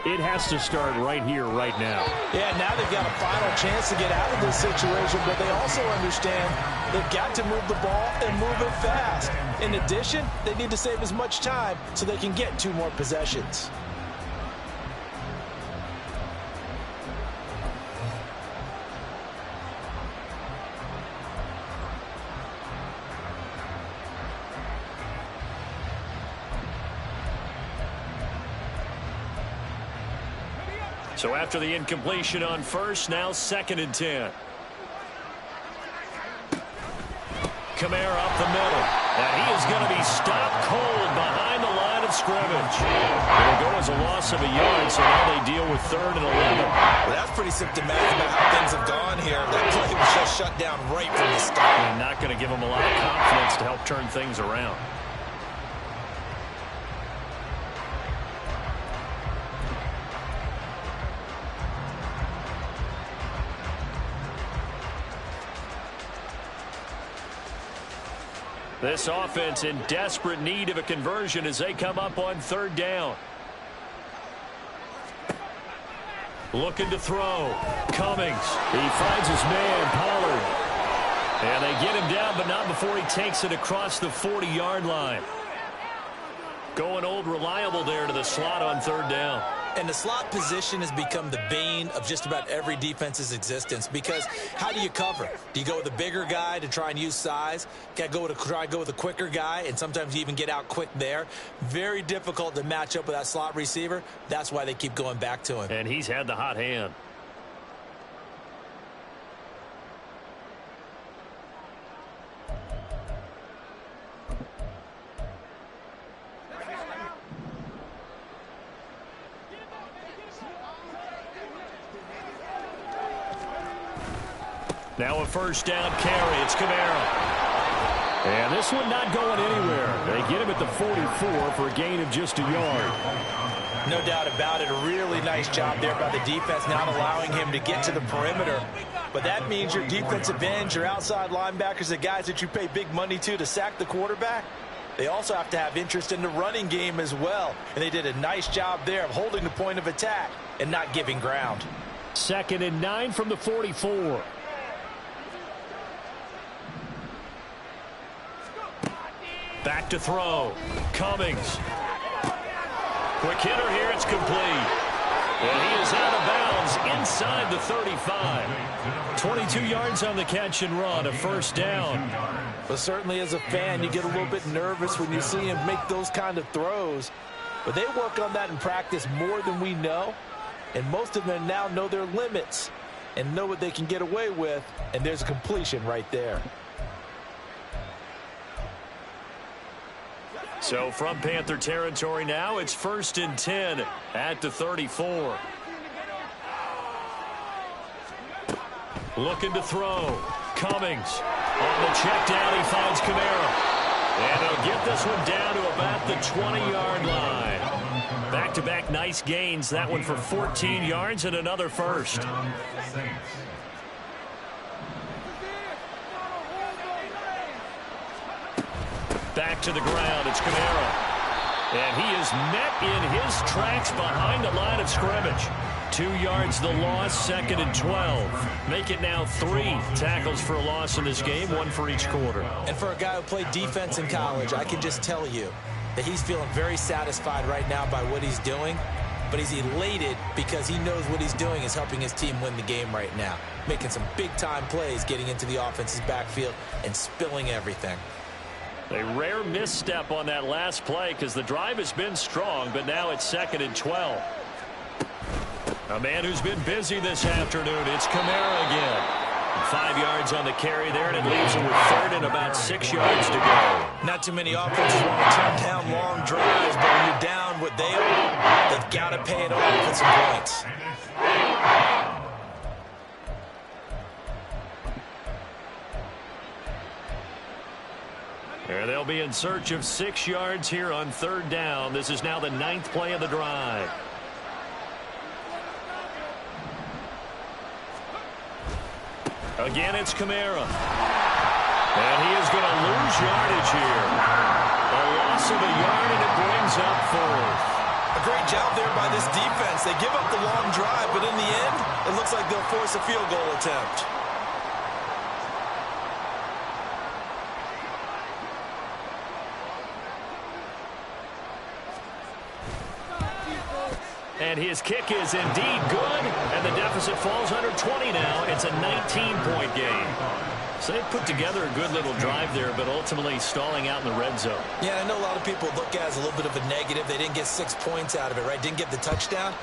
it has to start right here, right now. Yeah, now they've got a final chance to get out of this situation, but they also understand they've got to move the ball and move it fast. In addition, they need to save as much time so they can get 2 more possessions. So after the incompletion on first, now 2nd and 10. Kamara up the middle. And he is going to be stopped cold behind the line of scrimmage. It'll go as a loss of a yard, so now they deal with 3rd and 11. Well, that's pretty symptomatic about how things have gone here. That play was just shut down right from the start. And not going to give them a lot of confidence to help turn things around. This offense in desperate need of a conversion as they come up on 3rd down. Looking to throw. Cummings. He finds his man, Pollard. And they get him down, but not before he takes it across the 40-yard line. Going old reliable there to the slot on 3rd down. And the slot position has become the bane of just about every defense's existence because how do you cover? Do you go with a bigger guy to try and use size? Got to try and go with a quicker guy, and sometimes you even get out quick there. Very difficult to match up with that slot receiver. That's why they keep going back to him. And he's had the hot hand. Now a first down carry. It's Kamara. And this one not going anywhere. They get him at the 44 for a gain of just a yard. No doubt about it. A really nice job there by the defense, not allowing him to get to the perimeter. But that means your defensive ends, your outside linebackers, the guys that you pay big money to sack the quarterback, they also have to have interest in the running game as well. And they did a nice job there of holding the point of attack and not giving ground. 2nd and 9 from the 44. Back to throw. Cummings. Quick hitter here. It's complete. And he is out of bounds inside the 35. 22 yards on the catch and run. A first down. But certainly as a fan, you get a little bit nervous when you see him make those kind of throws. But they work on that in practice more than we know. And most of them now know their limits and know what they can get away with. And there's a completion right there. So from Panther territory now, it's 1st and 10 at the 34. Looking to throw. Cummings on the check down. He finds Kamara. And he'll get this one down to about the 20-yard line. Back-to-back nice gains. That one for 14 yards and another first. Back to the ground. It's Kamara. And he is met in his tracks behind the line of scrimmage. 2 yards the loss, 2nd and 12. Make it now 3 tackles for a loss in this game, 1 for each quarter. And for a guy who played defense in college, I can just tell you that he's feeling very satisfied right now by what he's doing. But he's elated because he knows what he's doing is helping his team win the game right now. Making some big-time plays, getting into the offense's backfield and spilling everything. A rare misstep on that last play because the drive has been strong, but now it's 2nd and 12. A man who's been busy this afternoon. It's Kamara again. 5 yards on the carry there, and it leaves him with 3rd and about 6 yards to go. Not too many offenses want to turn down long drives, but when you're down what they are, they've got to pay it off with some points. And they'll be in search of 6 yards here on 3rd down. This is now the 9th play of the drive. Again, it's Kamara. And he is going to lose yardage here. A loss of a yard, and it brings up 4th. A great job there by this defense. They give up the long drive, but in the end, it looks like they'll force a field goal attempt. And his kick is indeed good, and the deficit falls under 20 now. It's a 19-point game. So they put together a good little drive there, but ultimately stalling out in the red zone. Yeah, I know a lot of people look at it as a little bit of a negative. They didn't get 6 points out of it, right? Didn't get the touchdown.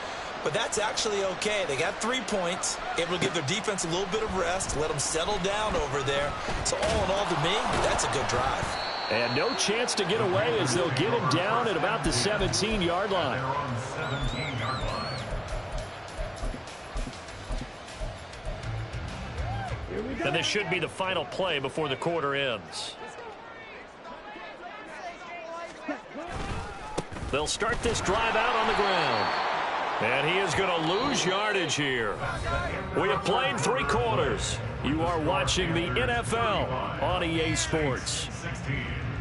But that's actually okay. They got 3 points, able to give their defense a little bit of rest, let them settle down over there. So all in all, to me, that's a good drive. And no chance to get away as they'll get him down at about the 17-yard line. And this should be the final play before the quarter ends. They'll start this drive out on the ground. And he is going to lose yardage here. We have played 3 quarters. You are watching the NFL on EA Sports.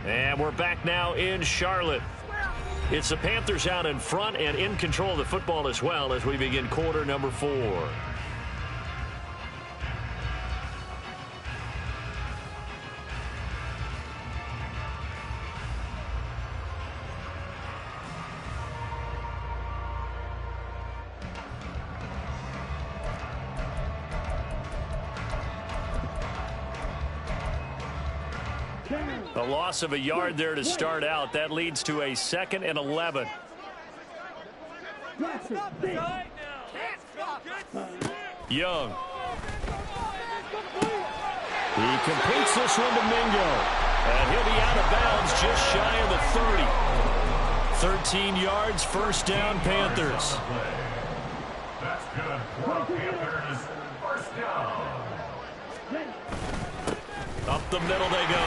And we're back now in Charlotte. It's the Panthers out in front and in control of the football as well as we begin quarter number 4. A loss of a yard there to start out. That leads to a 2nd and 11. Young. He completes this one to Mingo. And he'll be out of bounds just shy of the 30. 13 yards, first down, Panthers. That's good for Panthers. First down. Up the middle they go.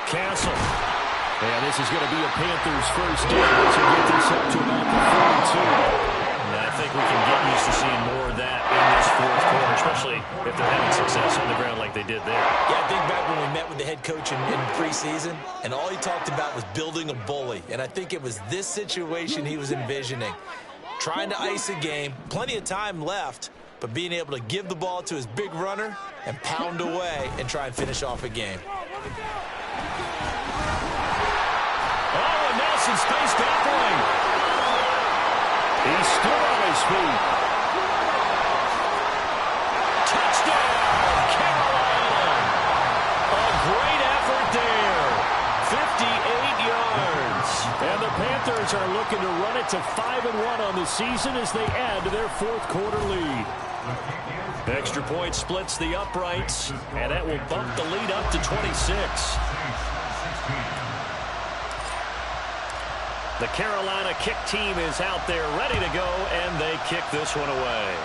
Castle. And this is going to be a Panthers first down to get this up to about the 42. And I think we can get used to seeing more of that in this 4th quarter, especially if they're having success on the ground like they did there. Yeah, I think back when we met with the head coach in preseason, and all he talked about was building a bully. And I think it was this situation he was envisioning. Trying to ice a game, plenty of time left, but being able to give the ball to his big runner and pound away and try and finish off a game. Oh, and Nelson's spaced that way. He's still on his feet. Touchdown, Carolina. A great effort there. 58 yards. And the Panthers are looking to run it to 5-1 on the season as they add to their fourth quarter lead. Extra point splits the uprights, and that will bump the lead up to 26. The Carolina kick team is out there ready to go, and they kick this one away.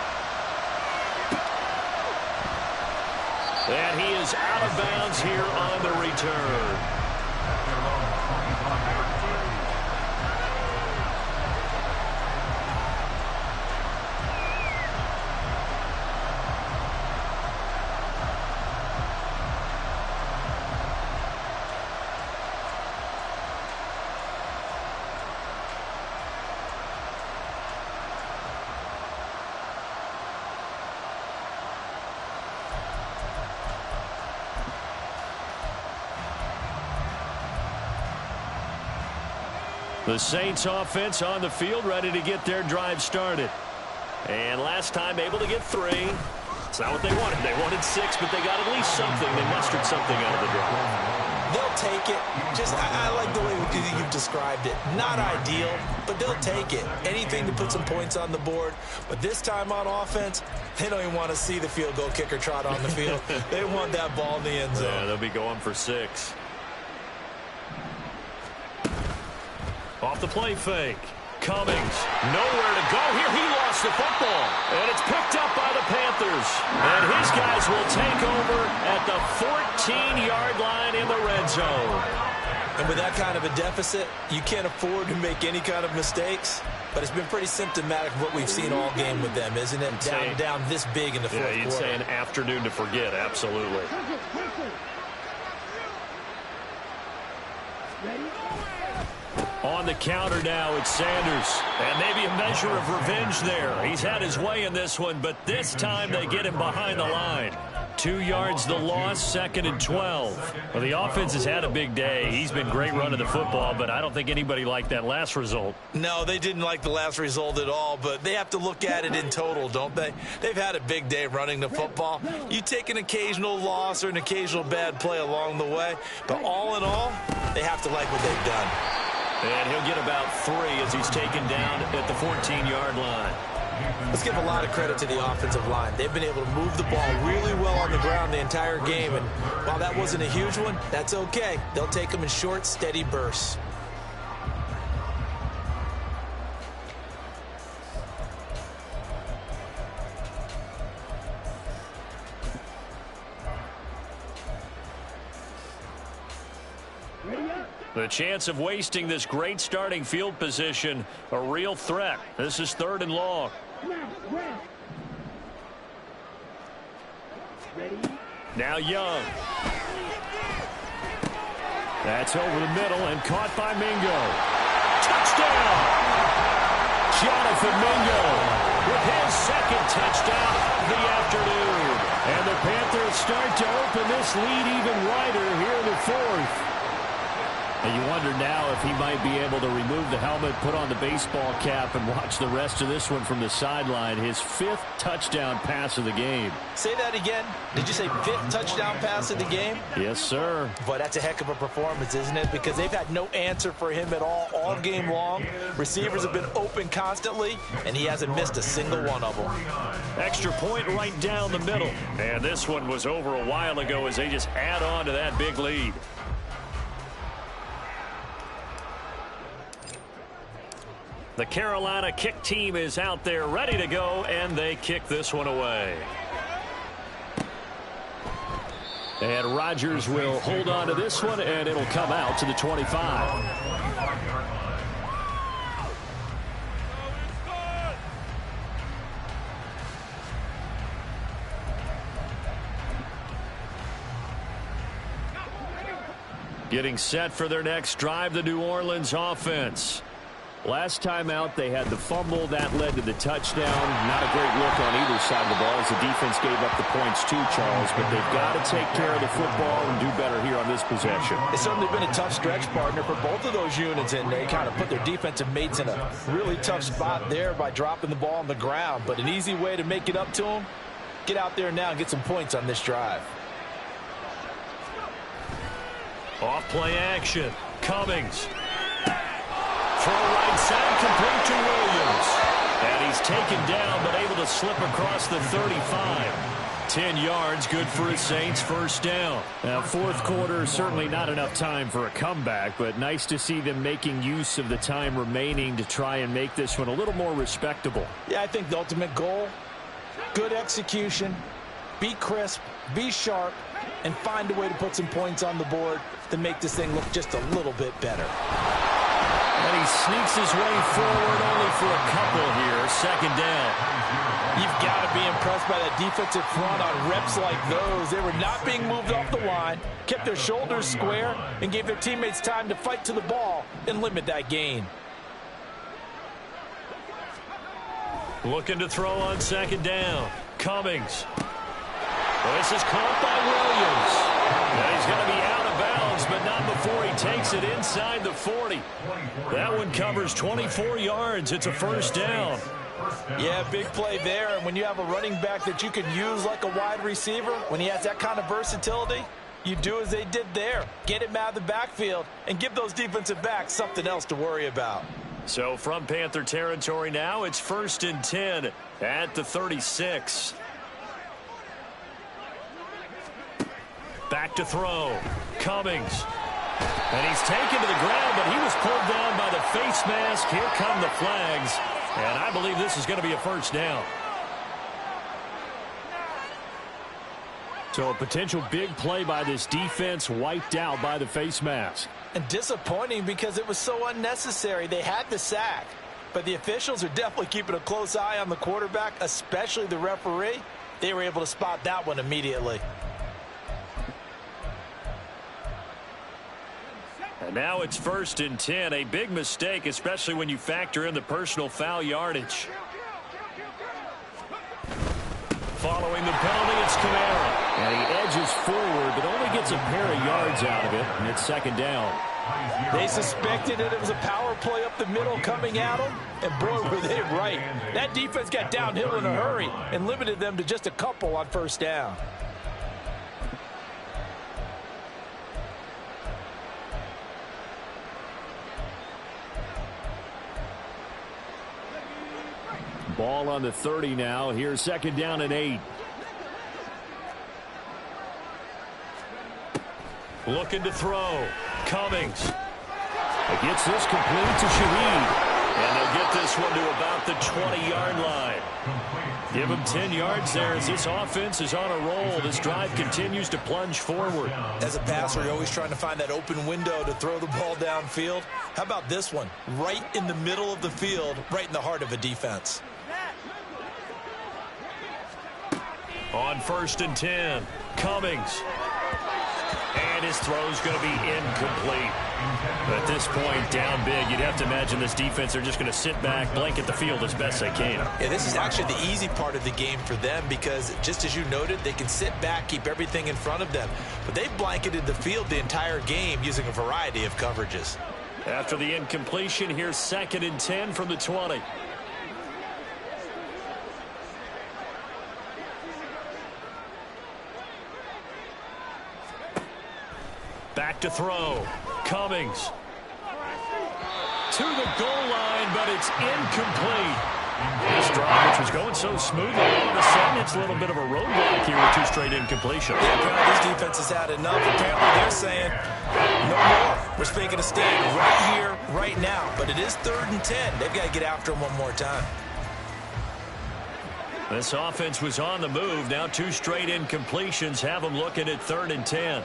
And he is out of bounds here on the return. The Saints offense on the field, ready to get their drive started. And last time able to get 3. It's not what they wanted. They wanted 6, but they got at least something. They mustered something out of the drive. They'll take it. I like the way you've described it. Not ideal, but they'll take it. Anything to put some points on the board. But this time on offense, they don't even want to see the field goal kicker trot on the field. They want that ball in the end zone. Yeah, they'll be going for 6. Off the play fake. Cummings, nowhere to go here. He lost the football. And it's picked up by the Panthers. And his guys will take over at the 14-yard line in the red zone. And with that kind of a deficit, you can't afford to make any kind of mistakes. But it's been pretty symptomatic of what we've seen all game with them, isn't it? Down this big in the fourth quarter. Yeah, you'd say an afternoon to forget, absolutely. On the counter now, it's Sanders. And maybe a measure of revenge there. He's had his way in this one, but this time they get him behind the line. 2 yards the loss, 2nd and 12. Well, the offense has had a big day. He's been great running the football, but I don't think anybody liked that last result. No, they didn't like the last result at all, but they have to look at it in total, don't they? They've had a big day running the football. You take an occasional loss or an occasional bad play along the way, but all in all, they have to like what they've done. And he'll get about 3 as he's taken down at the 14-yard line. Let's give a lot of credit to the offensive line. They've been able to move the ball really well on the ground the entire game. And while that wasn't a huge one, that's okay. They'll take them in short, steady bursts. The chance of wasting this great starting field position, a real threat. This is 3rd and long. Now Young. That's over the middle and caught by Mingo. Touchdown! Jonathan Mingo with his 2nd touchdown of the afternoon. And the Panthers start to open this lead even wider here in the 4th. And you wonder now if he might be able to remove the helmet, put on the baseball cap, and watch the rest of this one from the sideline. His 5th touchdown pass of the game. Say that again. Did you say 5th touchdown pass of the game? Yes, sir. Boy, that's a heck of a performance, isn't it? Because they've had no answer for him at all game long. Receivers have been open constantly, and he hasn't missed a single one of them. Extra point right down the middle. And this one was over a while ago as they just add on to that big lead. The Carolina kick team is out there ready to go, and they kick this one away. And Rodgers will hold on to this one, and it'll come out to the 25. Getting set for their next drive, the New Orleans offense. Last time out, they had the fumble. That led to the touchdown. Not a great look on either side of the ball as the defense gave up the points too, Charles. But they've got to take care of the football and do better here on this possession. It's certainly been a tough stretch, partner, for both of those units, and they kind of put their defensive mates in a really tough spot there by dropping the ball on the ground. But an easy way to make it up to them, get out there now and get some points on this drive. Off play action. Cummings. Throw right side, complete to Williams. And he's taken down, but able to slip across the 35. 10 yards, good for his Saints, first down. Now, fourth quarter, certainly not enough time for a comeback, but nice to see them making use of the time remaining to try and make this one a little more respectable. Yeah, I think the ultimate goal, good execution, be crisp, be sharp, and find a way to put some points on the board to make this thing look just a little bit better. And he sneaks his way forward only for a couple here. Second down. You've got to be impressed by that defensive front on reps like those. They were not being moved off the line, kept their shoulders square, and gave their teammates time to fight to the ball and limit that gain. Looking to throw on second down. Cummings. This is caught by Williams. Now he's going to be out of bounds, but not before he takes it inside the 40. That one covers 24 yards. It's a first down. Yeah, big play there. And when you have a running back that you can use like a wide receiver, when he has that kind of versatility, you do as they did there. Get him out of the backfield and give those defensive backs something else to worry about. So from Panther territory now, it's 1st and 10 at the 36. Back to throw. Cummings. And he's taken to the ground, but he was pulled down by the face mask. Here come the flags. And I believe this is going to be a first down. So a potential big play by this defense wiped out by the face mask. And disappointing because it was so unnecessary. They had the sack, but the officials are definitely keeping a close eye on the quarterback, especially the referee. They were able to spot that one immediately. And now it's 1st and 10. A big mistake, especially when you factor in the personal foul yardage. Following the penalty, it's Kamara. And he edges forward, but only gets a pair of yards out of it, and it's second down. They suspected it was a power play up the middle coming at them, and boy, were they right. That defense got downhill in a hurry and limited them to just a couple on first down. Ball on the 30 now. Here's second down and 8. Looking to throw. Cummings. It gets this complete to Shaheed. And they'll get this one to about the 20-yard line. Give them 10 yards there as this offense is on a roll. This drive continues to plunge forward. As a passer, you're always trying to find that open window to throw the ball downfield. How about this one? Right in the middle of the field, right in the heart of a defense. On 1st and 10, Cummings. And his throw's going to be incomplete. At this point, down big, you'd have to imagine this defense are just going to sit back, blanket the field as best they can. Yeah, this is actually the easy part of the game for them because, just as you noted, they can sit back, keep everything in front of them. But they've blanketed the field the entire game using a variety of coverages. After the incompletion, here's 2nd and 10 from the 20. Back to throw. Cummings. To the goal line, but it's incomplete. This drive, which was going so smoothly, all of a sudden it's a little bit of a roadblock here with 2 straight incompletions. Yeah, apparently this defense has had enough. Apparently they're saying, no more. We're making a stand right here, right now. But it is 3rd and 10. They've got to get after him one more time. This offense was on the move. Now 2 straight incompletions have them looking at 3rd and 10.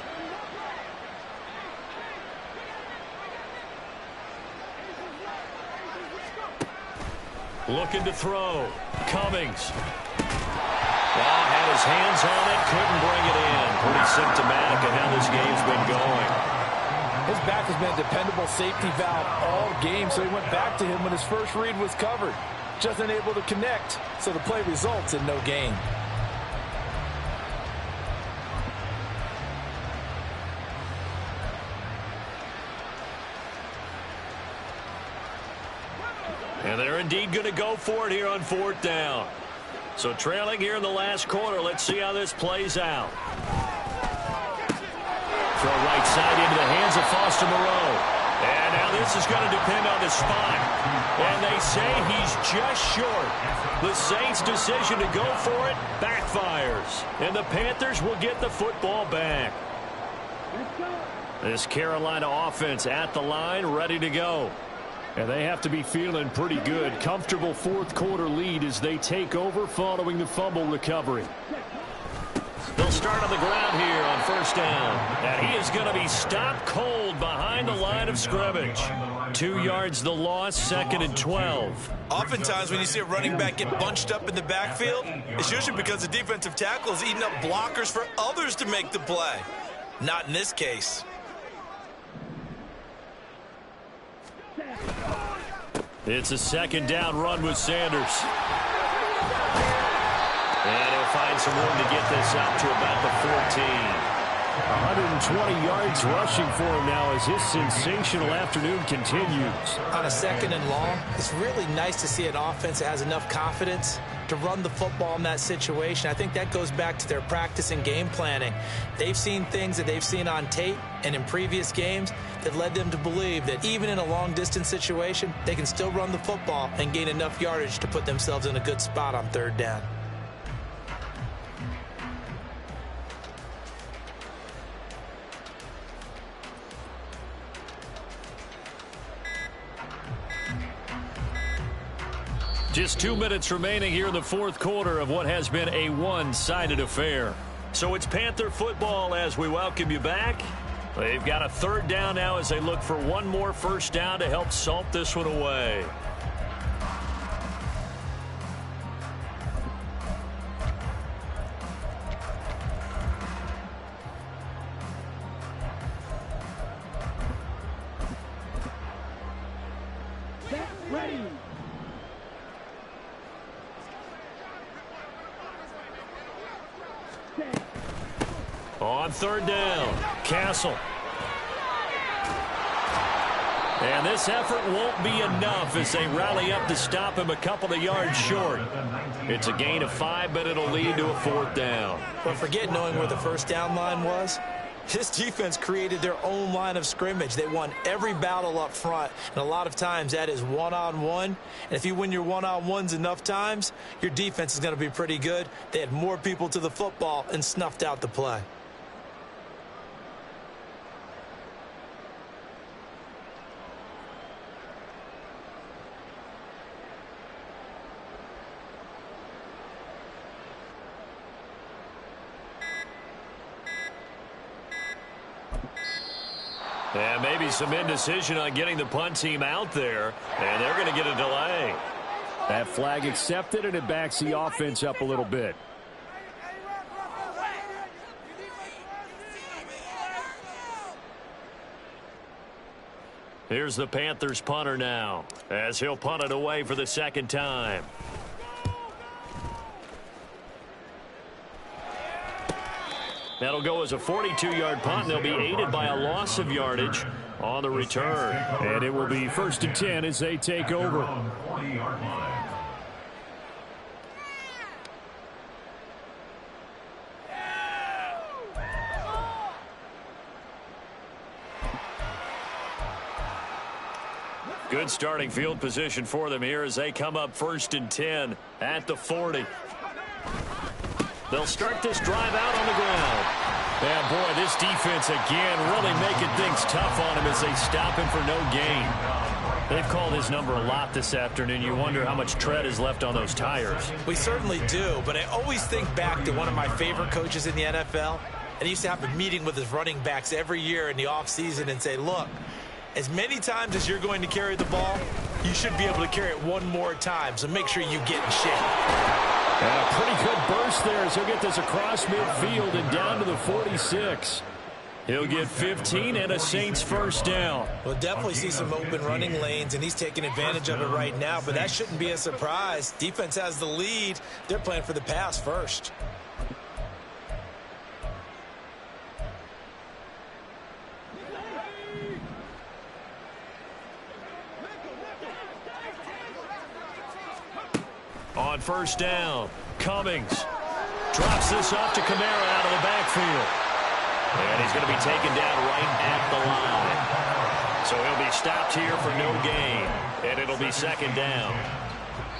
Looking to throw. Cummings. Well, had his hands on it, couldn't bring it in. Pretty symptomatic of how this game's been going. His back has been a dependable safety valve all game, so he went back to him when his first read was covered. Just unable to connect, so the play results in no gain. And they're indeed going to go for it here on 4th down. So trailing here in the last quarter. Let's see how this plays out. Throw right side into the hands of Foster Moreau. And now this is going to depend on the spot. And they say he's just short. The Saints' decision to go for it backfires. And the Panthers will get the football back. This Carolina offense at the line, ready to go. And they have to be feeling pretty good. Comfortable 4th quarter lead as they take over following the fumble recovery. They'll start on the ground here on 1st down. And he is going to be stopped cold behind the line of scrimmage. 2 yards the loss, 2nd and 12. Oftentimes when you see a running back get bunched up in the backfield, it's usually because the defensive tackle is eating up blockers for others to make the play. Not in this case. It's a 2nd down run with Sanders. And he'll find some room to get this out to about the 14. 120 yards rushing for him now as his sensational afternoon continues. On a 2nd and long, it's really nice to see an offense that has enough confidence to run the football in that situation. I think that goes back to their practice and game planning. They've seen things that they've seen on tape and in previous games that led them to believe that even in a long-distance situation, they can still run the football and gain enough yardage to put themselves in a good spot on 3rd down. Just 2 minutes remaining here in the 4th quarter of what has been a one-sided affair. So it's Panther football as we welcome you back. They've got a 3rd down now as they look for one more 1st down to help salt this one away. Ready. On 3rd down, Castle. And this effort won't be enough as they rally up to stop him a couple of yards short. It's a gain of 5, but it'll lead to a 4th down. But forget knowing where the 1st down line was. This defense created their own line of scrimmage. They won every battle up front, and a lot of times that is one-on-one. And if you win your one-on-ones enough times, your defense is going to be pretty good. They had more people to the football and snuffed out the play. And maybe some indecision on getting the punt team out there, and they're going to get a delay. That flag accepted, and it backs the offense up a little bit. Here's the Panthers punter now, as he'll punt it away for the 2nd time. That'll go as a 42-yard punt, and they'll be aided by a loss of yardage on the return. And it will be 1st and 10 as they take over. Good starting field position for them here as they come up 1st and 10 at the 40. They'll start this drive out on the ground. Yeah, boy, this defense again really making things tough on him as they stop him for no gain. They've called his number a lot this afternoon. You wonder how much tread is left on those tires. We certainly do, but I always think back to one of my favorite coaches in the NFL. And he used to have a meeting with his running backs every year in the offseason and say, look, as many times as you're going to carry the ball, you should be able to carry it one more time, so make sure you get in shape. And a pretty good burst there as he'll get this across midfield and down to the 46. He'll get 15 and a Saints first down. We'll definitely see some open running lanes, and he's taking advantage of it right now, but that shouldn't be a surprise. Defense has the lead. They're playing for the pass first. On first down, Cummings drops this off to Kamara out of the backfield. And he's going to be taken down right at the line. So he'll be stopped here for no gain. And it'll be second down.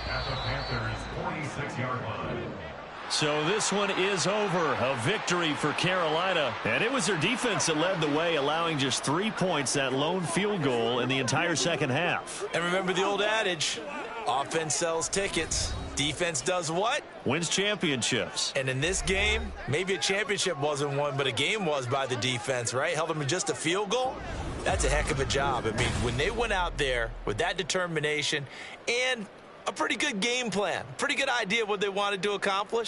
At the Panthers' 46-yard line. So this one is over. A victory for Carolina. And it was their defense that led the way, allowing just 3 points, that lone field goal in the entire second half. And remember the old adage, offense sells tickets. Defense does what? Wins championships. And in this game, maybe a championship wasn't won, but a game was by the defense, right? Held them to just a field goal. That's a heck of a job. I mean, when they went out there with that determination and a pretty good game plan, pretty good idea of what they wanted to accomplish,